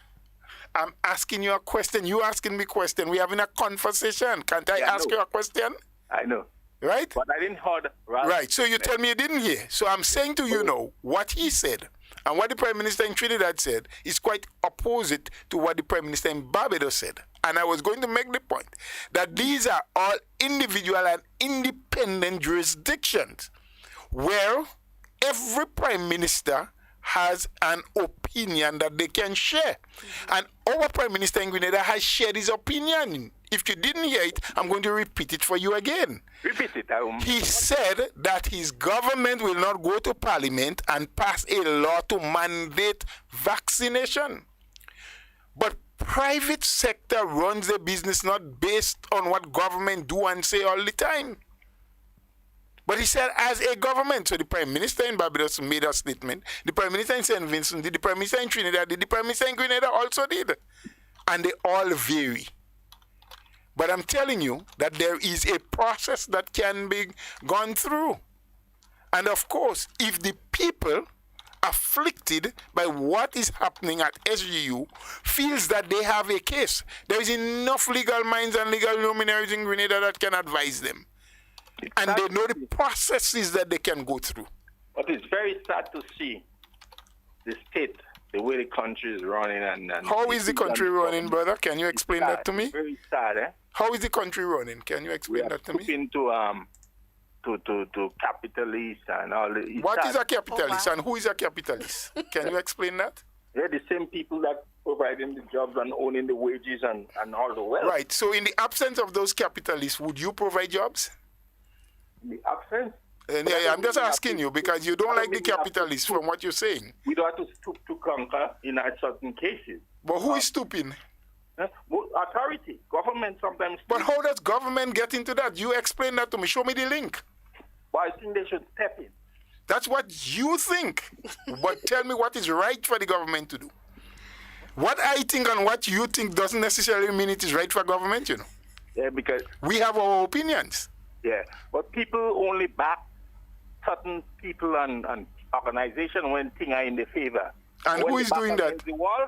I'm asking you a question. You asking me a question. We're having a conversation. Can't I ask you a question? I know. Right? But I didn't hear Ralph. Right. So you tell me you didn't hear. So I'm saying to you now, what he said and what the Prime Minister in Trinidad said is quite opposite to what the Prime Minister in Barbados said. And I was going to make the point that these are all individual and independent jurisdictions where every Prime Minister has an opinion that they can share. And our Prime Minister in Grenada has shared his opinion. If you didn't hear it, I'm going to repeat it for you again. Repeat it. He said that his government will not go to Parliament and pass a law to mandate vaccination. But private sector runs their business not based on what government do and say all the time. But he said as a government, so the Prime Minister in Barbados made a statement, the Prime Minister in St. Vincent did, the Prime Minister in Trinidad did, the Prime Minister in Grenada also did. And they all vary. But I'm telling you that there is a process that can be gone through. And of course, if the people afflicted by what is happening at SGU feels that they have a case, there is enough legal minds and legal luminaries in Grenada that can advise them. And they know the processes that they can go through. But it's very sad to see the state, the way the country is running. And how is the country running, brother? Can you explain that to me? It's very sad, eh? How is the country running? Can you explain that to me? To capitalists and all. What is a capitalist and who is a capitalist? Can you explain that? They're the same people that providing the jobs and owning the wages and all the wealth. Right. So in the absence of those capitalists, would you provide jobs? The absence? I'm just asking you because you don't like the capitalists from what you're saying. We don't have to stoop to conquer in certain cases. But who is stooping? Authority, government sometimes. But how does government get into that? You explain that to me. Show me the link. Well, I think they should step in. That's what you think. But tell me what is right for the government to do. What I think and what you think doesn't necessarily mean it is right for government, you know. Yeah, because we have our opinions. Yeah, but people only back certain people and organizations when things are in their favor. And who is doing that? The wall,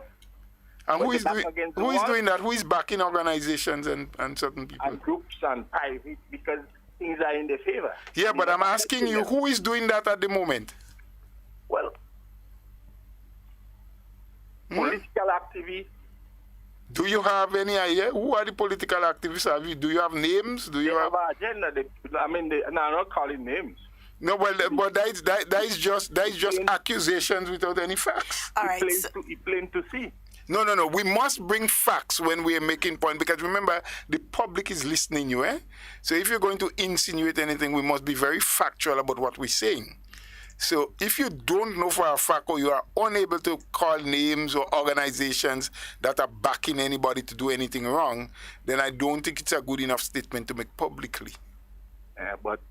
And But who is back doing against the who is wall. doing that? Who is backing organizations and certain people? And groups and private, because things are in their favor. Yeah, but I'm asking you, who is doing that at the moment? Well, political activists. Do you have any idea? Who are the political activists? Do you have names? Do you They have an agenda. I'm not calling names. No, well, but that is just accusations without any facts. All right. It's plain to see. No. We must bring facts when we are making point, because remember, the public is listening you, eh? So if you're going to insinuate anything, we must be very factual about what we're saying. So if you don't know for a fact, or you are unable to call names or organizations that are backing anybody to do anything wrong, then I don't think it's a good enough statement to make publicly. But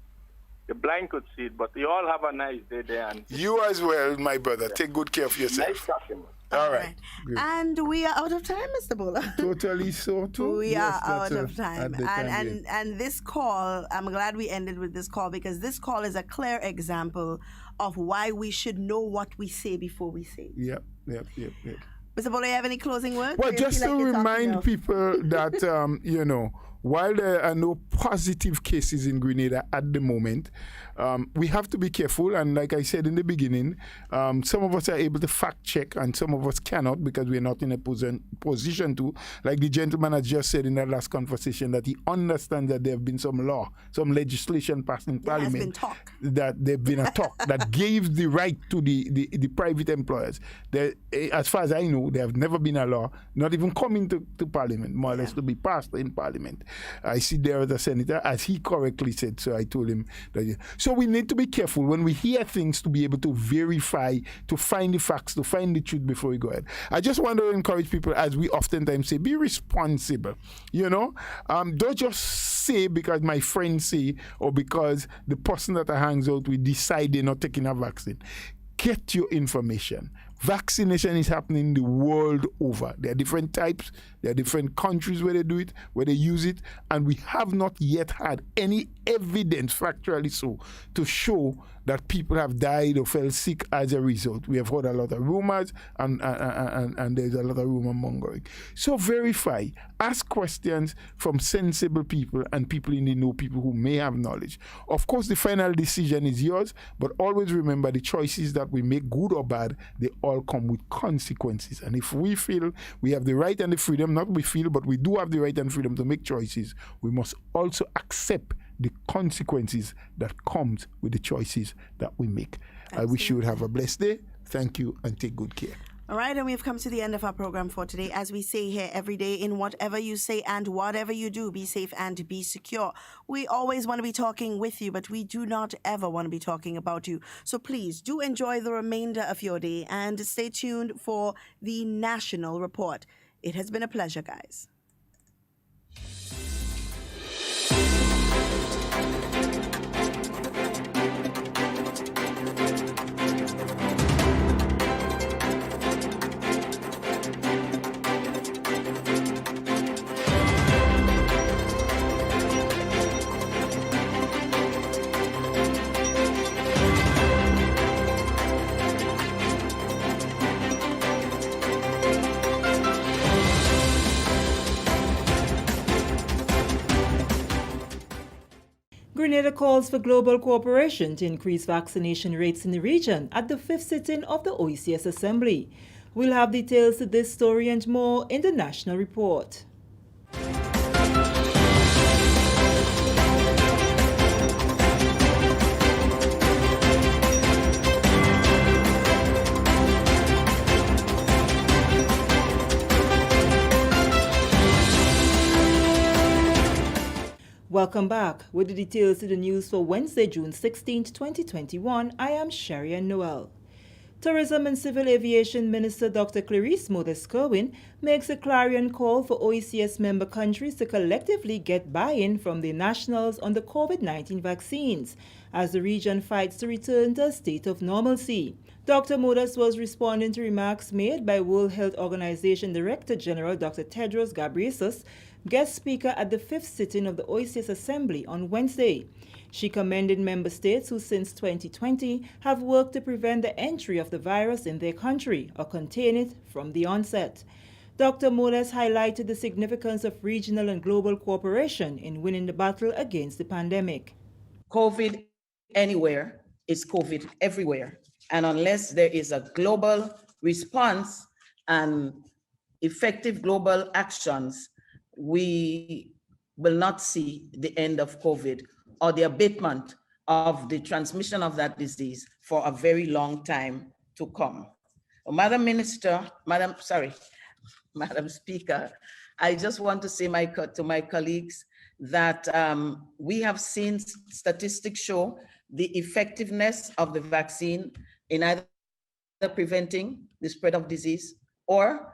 the blind could see it, but you all have a nice day there. And you as well, my brother. Yeah. Take good care of yourself. Nice talking. All right. And we are out of time, Mr. Bola. Totally so, too. We are out of time. And this call, I'm glad we ended with this call, because this call is a clear example of why we should know what we say before we say. Yep. Mr. Bola, you have any closing words? Well, just to remind people that, while there are no positive cases in Grenada at the moment, we have to be careful. And like I said in the beginning, some of us are able to fact check and some of us cannot, because we're not in a position to. Like the gentleman has just said in that last conversation, that he understands that there have been some legislation passed in Parliament. There has been talk. That there have been a talk that gave the right to the private employers. As far as I know, there have never been a law, not even coming to Parliament, more or less, to be passed in Parliament. I sit there as a senator, as he correctly said, so I told him that. So we need to be careful when we hear things to be able to verify, to find the facts, to find the truth before we go ahead. I just want to encourage people, as we oftentimes say, be responsible. Don't just say because my friends say, or because the person that I hangs out with decide they're not taking a vaccine. Get your information. Vaccination is happening the world over. There are different types. There are different countries where they do it, where they use it. And we have not yet had any evidence, factually so, to show that people have died or fell sick as a result. We have heard a lot of rumors, and there's a lot of rumor mongering. So verify. Ask questions from sensible people and people in the know, people who may have knowledge. Of course, the final decision is yours, but always remember the choices that we make, good or bad, they all come with consequences. And if we feel we have the right and the freedom, not we feel, but we do have the right and freedom to make choices, we must also accept the consequences that comes with the choices that we make. Absolutely. I wish you would have a blessed day. Thank you, and take good care. All right, and we've come to the end of our program for today. As we say here every day, in whatever you say and whatever you do, be safe and be secure. We always want to be talking with you, but we do not ever want to be talking about you. So please do enjoy the remainder of your day and stay tuned for the National Report. It has been a pleasure, guys. Grenada calls for global cooperation to increase vaccination rates in the region at the 5th sitting of the OECS Assembly. We'll have details to this story and more in the National Report. Welcome back. With the details to the news for Wednesday, June 16, 2021, I am Sharian Noel. Tourism and Civil Aviation Minister Dr. Clarice Modest-Kerwin makes a clarion call for OECS member countries to collectively get buy-in from their nationals on the COVID-19 vaccines as the region fights to return to a state of normalcy. Dr. Modest was responding to remarks made by World Health Organization Director General Dr. Tedros Ghebreyesus, guest speaker at the 5th sitting of the OECS Assembly on Wednesday. She commended member states who since 2020 have worked to prevent the entry of the virus in their country or contain it from the onset. Dr. Moles highlighted the significance of regional and global cooperation in winning the battle against the pandemic. COVID anywhere is COVID everywhere. And unless there is a global response and effective global actions, we will not see the end of COVID or the abatement of the transmission of that disease for a very long time to come. Madam Speaker, I just want to say to my colleagues that we have seen statistics show the effectiveness of the vaccine in either preventing the spread of disease or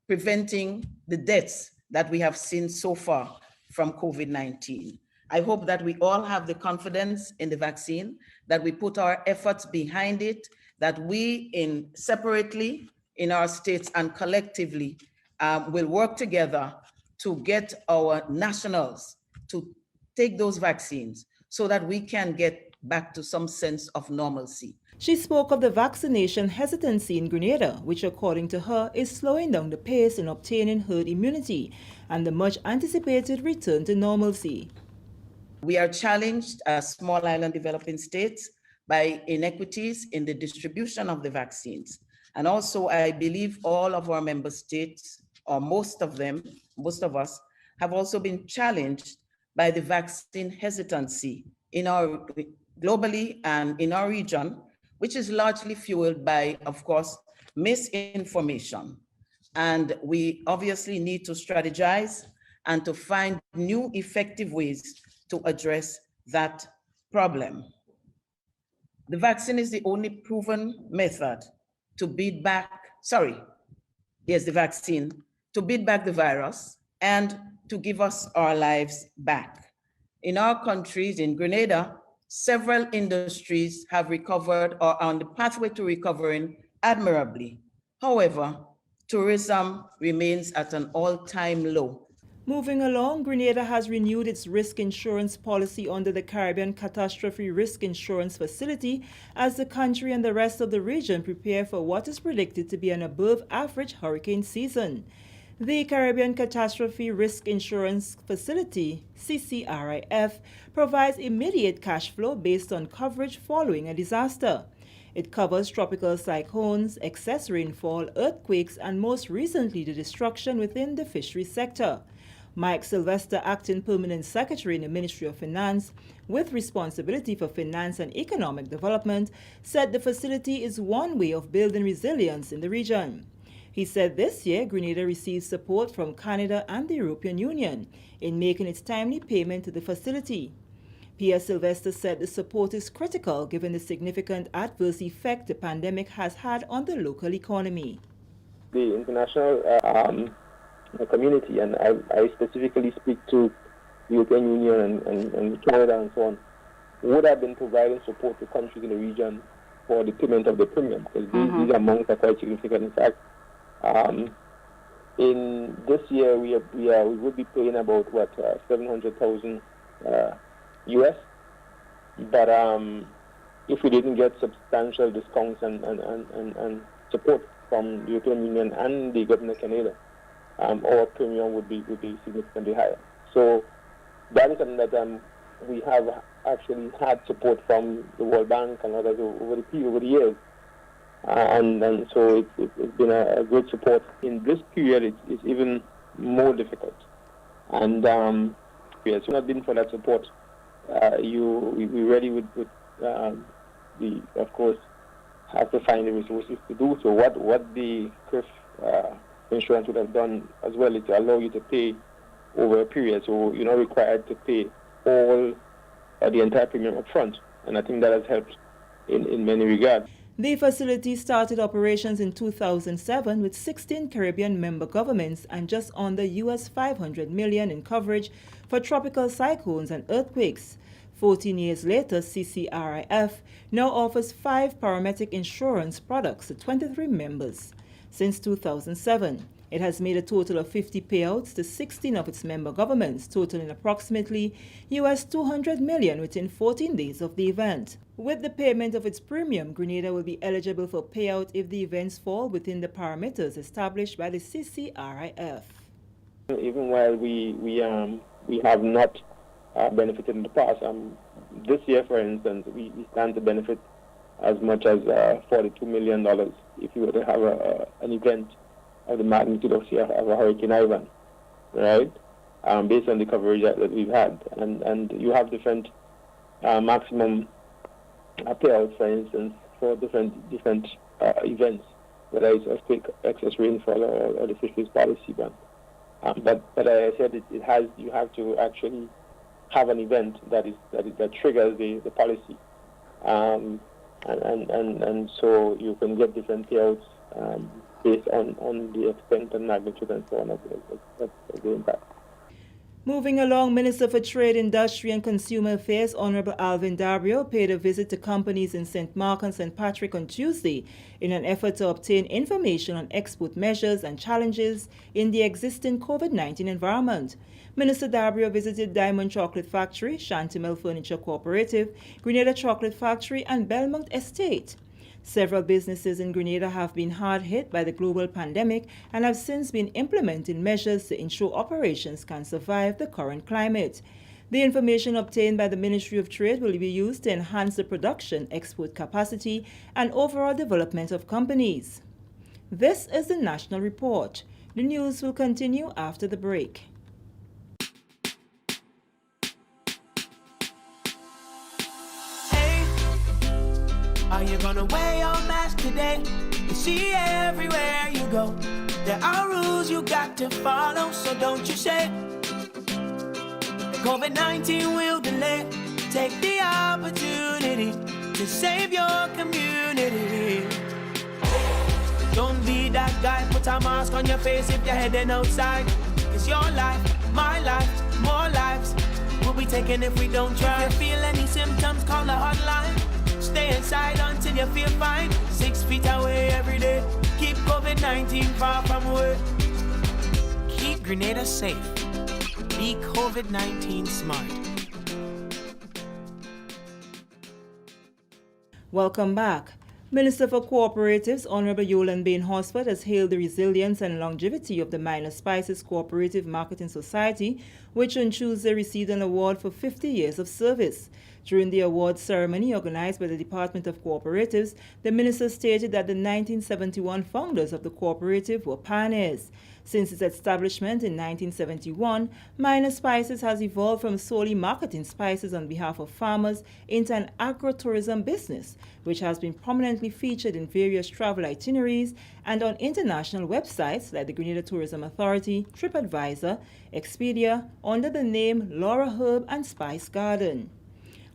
preventing the deaths that we have seen so far from COVID-19. I hope that we all have the confidence in the vaccine, that we put our efforts behind it, that we separately in our states and collectively will work together to get our nationals to take those vaccines so that we can get back to some sense of normalcy. She spoke of the vaccination hesitancy in Grenada, which according to her is slowing down the pace in obtaining herd immunity and the much anticipated return to normalcy. We are challenged as small island developing states by inequities in the distribution of the vaccines. And also I believe all of our member states, or most of us, have also been challenged by the vaccine hesitancy globally and in our region, which is largely fueled by, of course, misinformation. And we obviously need to strategize and to find new effective ways to address that problem. The vaccine is the only proven method to beat back the virus and to give us our lives back. In our countries, in Grenada, several industries have recovered or are on the pathway to recovering admirably. However, tourism remains at an all-time low. Moving along, Grenada has renewed its risk insurance policy under the Caribbean Catastrophe Risk Insurance Facility as the country and the rest of the region prepare for what is predicted to be an above-average hurricane season. The Caribbean Catastrophe Risk Insurance Facility, CCRFM, provides immediate cash flow based on coverage following a disaster. It covers tropical cyclones, excess rainfall, earthquakes, and most recently the destruction within the fisheries sector. Mike Sylvester, Acting Permanent Secretary in the Ministry of Finance, with responsibility for finance and economic development, said the facility is one way of building resilience in the region. He said this year, Grenada received support from Canada and the European Union in making its timely payment to the facility. Pierre Sylvester said the support is critical given the significant adverse effect the pandemic has had on the local economy. The international community, and I specifically speak to the European Union and Canada and so on, would have been providing support to countries in the region for the payment of the premium, because these amounts are quite significant. In fact, in this year we would be paying about $700,000 US, but if we didn't get substantial discounts and support from the European Union and the government of Canada, our premium would be significantly higher. So that is something that we have actually had support from the World Bank and others over the years. And so it's been a great support. In this period, it's even more difficult. And yes, if not been for that support, we really would of course, have to find the resources to do so. What the CRF insurance would have done as well is to allow you to pay over a period, so you're not required to pay all the entire premium up front. And I think that has helped in many regards. The facility started operations in 2007 with 16 Caribbean member governments and just under US $500 million in coverage for tropical cyclones and earthquakes. 14 years later, CCRFM now offers 5 parametric insurance products to 23 members. Since 2007, It has made a total of 50 payouts to 16 of its member governments, totaling approximately US $200 million within 14 days of the event. With the payment of its premium, Grenada will be eligible for payout if the events fall within the parameters established by the CCRFM. Even while we have not benefited in the past, this year, for instance, we stand to benefit as much as $42 million if we were to have an event of the magnitude of a Hurricane Ivan, right? Based on the coverage that we've had. And you have different maximum payouts, for instance, for different events, whether it's earthquake, excess rainfall, or the fisheries policy ban. But I said you have to actually have an event that triggers the policy. And so you can get different payouts based on the extent and magnitude and so on of the impact. Moving along, Minister for Trade, Industry and Consumer Affairs, Honorable Alvin Dabrio, paid a visit to companies in St. Mark and St. Patrick on Tuesday in an effort to obtain information on export measures and challenges in the existing COVID-19 environment. Minister Dabrio visited Diamond Chocolate Factory, Shantimel Furniture Cooperative, Grenada Chocolate Factory and Belmont Estate. Several businesses in Grenada have been hard hit by the global pandemic and have since been implementing measures to ensure operations can survive the current climate. The information obtained by the Ministry of Trade will be used to enhance the production, export capacity, and overall development of companies. This is the National Report. The news will continue after the break. Are you gonna wear your mask today? You see everywhere you go. There are rules you got to follow, so don't you say COVID-19 will delay. Take the opportunity to save your community. Don't be that guy, put a mask on your face if you're heading outside. It's your life, my life, more lives will be taken if we don't try. If you feel any symptoms, call the hotline. Stay inside until you feel fine. 6 feet away every day. Keep COVID-19 far from away. Keep Grenada safe. Be COVID-19 smart. Welcome back. Minister for Cooperatives, Honorable Yolan Bain Horsford, has hailed the resilience and longevity of the Minor Spices Cooperative Marketing Society, which on Tuesday received an award for 50 years of service. During the awards ceremony organized by the Department of Cooperatives, the minister stated that the 1971 founders of the cooperative were pioneers. Since its establishment in 1971, Minor Spices has evolved from solely marketing spices on behalf of farmers into an agro-tourism business, which has been prominently featured in various travel itineraries and on international websites like the Grenada Tourism Authority, TripAdvisor, Expedia, under the name Laura Herb and Spice Garden.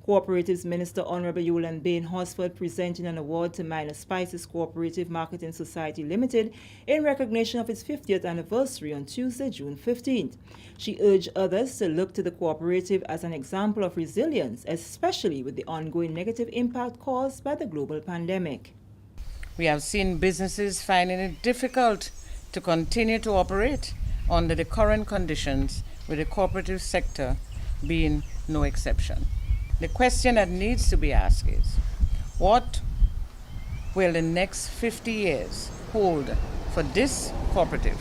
Cooperatives Minister Honorable Yolan Bain Horsford presenting an award to Minor Spices Cooperative Marketing Society Limited in recognition of its 50th anniversary on Tuesday, June 15th. She urged others to look to the cooperative as an example of resilience, especially with the ongoing negative impact caused by the global pandemic. We have seen businesses finding it difficult to continue to operate under the current conditions, with the cooperative sector being no exception. The question that needs to be asked is, what will the next 50 years hold for this cooperative?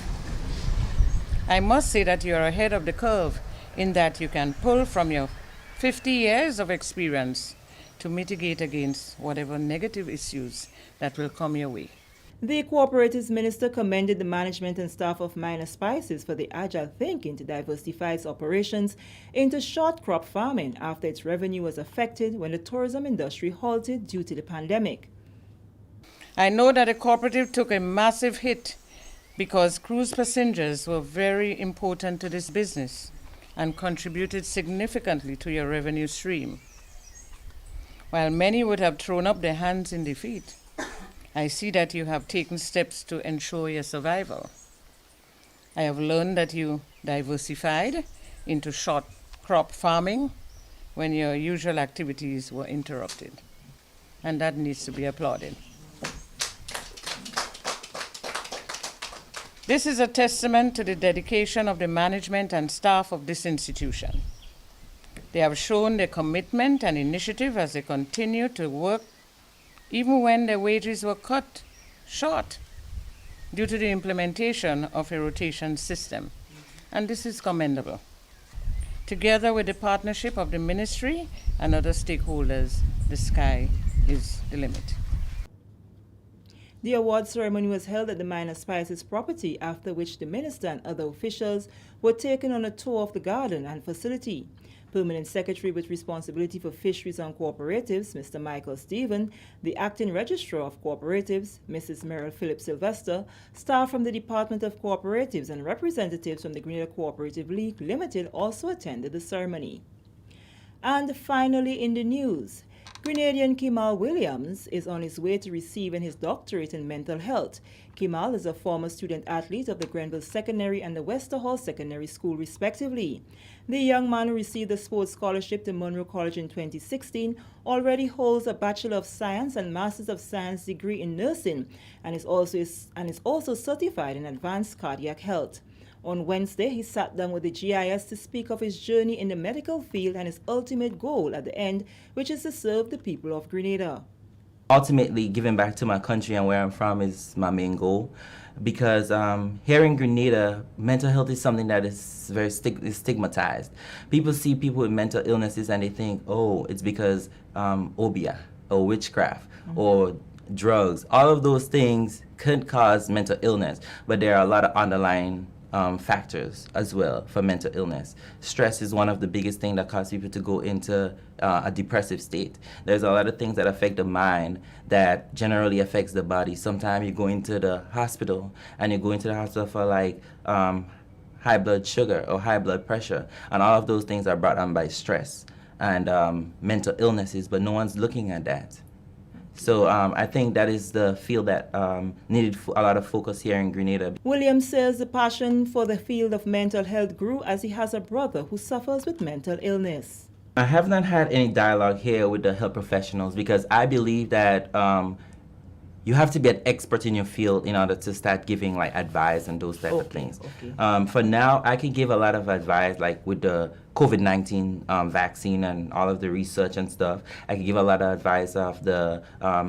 I must say that you are ahead of the curve in that you can pull from your 50 years of experience to mitigate against whatever negative issues that will come your way. The Cooperatives Minister commended the management and staff of Minor Spices for the agile thinking to diversify its operations into short crop farming after its revenue was affected when the tourism industry halted due to the pandemic. I know that the cooperative took a massive hit because cruise passengers were very important to this business and contributed significantly to your revenue stream. While many would have thrown up their hands in defeat, I see that you have taken steps to ensure your survival. I have learned that you diversified into short crop farming when your usual activities were interrupted, and that needs to be applauded. This is a testament to the dedication of the management and staff of this institution. They have shown their commitment and initiative as they continue to work even when their wages were cut short due to the implementation of a rotation system. And this is commendable. Together with the partnership of the ministry and other stakeholders, the sky is the limit. The award ceremony was held at the Minor Spices property, after which the minister and other officials were taken on a tour of the garden and facility. Permanent Secretary with responsibility for fisheries and cooperatives, Mr. Michael Stephen, the acting registrar of cooperatives, Mrs. Meryl Phillips Sylvester, staff from the Department of Cooperatives, and representatives from the Grenada Cooperative League Limited also attended the ceremony. And finally in the news, Grenadian Kemal Williams is on his way to receiving his doctorate in mental health. Kemal is a former student athlete of the Grenville Secondary and the Westerhall Secondary School, respectively. The young man who received a sports scholarship to Monroe College in 2016 already holds a Bachelor of Science and Masters of Science degree in nursing and is also certified in advanced cardiac health. On Wednesday, he sat down with the GIS to speak of his journey in the medical field and his ultimate goal at the end, which is to serve the people of Grenada. Ultimately, giving back to my country and where I'm from is my main goal, because here in Grenada, mental health is something that is very stigmatized. People see people with mental illnesses and they think, oh, it's because obia or witchcraft or drugs. All of those things could cause mental illness, but there are a lot of underlying factors as well for mental illness. Stress is one of the biggest things that causes people to go into a depressive state. There's a lot of things that affect the mind that generally affects the body. Sometimes you go into the hospital and you go into the hospital for like high blood sugar or high blood pressure, and all of those things are brought on by stress and mental illnesses, but no one's looking at that. So I think that is the field that needed a lot of focus here in Grenada. Williams says the passion for the field of mental health grew as he has a brother who suffers with mental illness. I have not had any dialogue here with the health professionals because I believe that you have to be an expert in your field in order to start giving like advice and those type of things. Okay. For now, I can give a lot of advice like with the COVID-19 vaccine and all of the research and stuff. I can give a lot of advice of the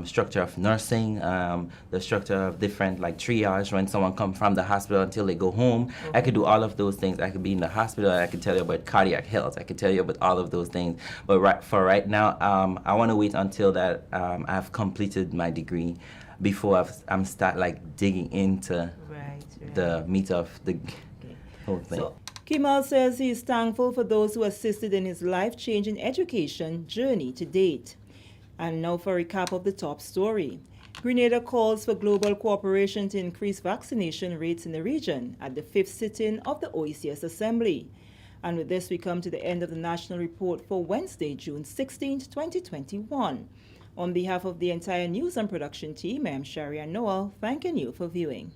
structure of nursing, the structure of different like triage when someone comes from the hospital until they go home. Okay. I could do all of those things. I could be in the hospital and I could tell you about cardiac health. I could tell you about all of those things. But for right now, I want to wait until that I've completed my degree before I'm start like digging into the meat of the whole thing. So, Kemal says he is thankful for those who assisted in his life-changing education journey to date. And now for a recap of the top story. Grenada calls for global cooperation to increase vaccination rates in the region at the 5th sitting of the OECS Assembly. And with this, we come to the end of the National Report for Wednesday, June 16, 2021. On behalf of the entire news and production team, I am Sharia Noel, thanking you for viewing.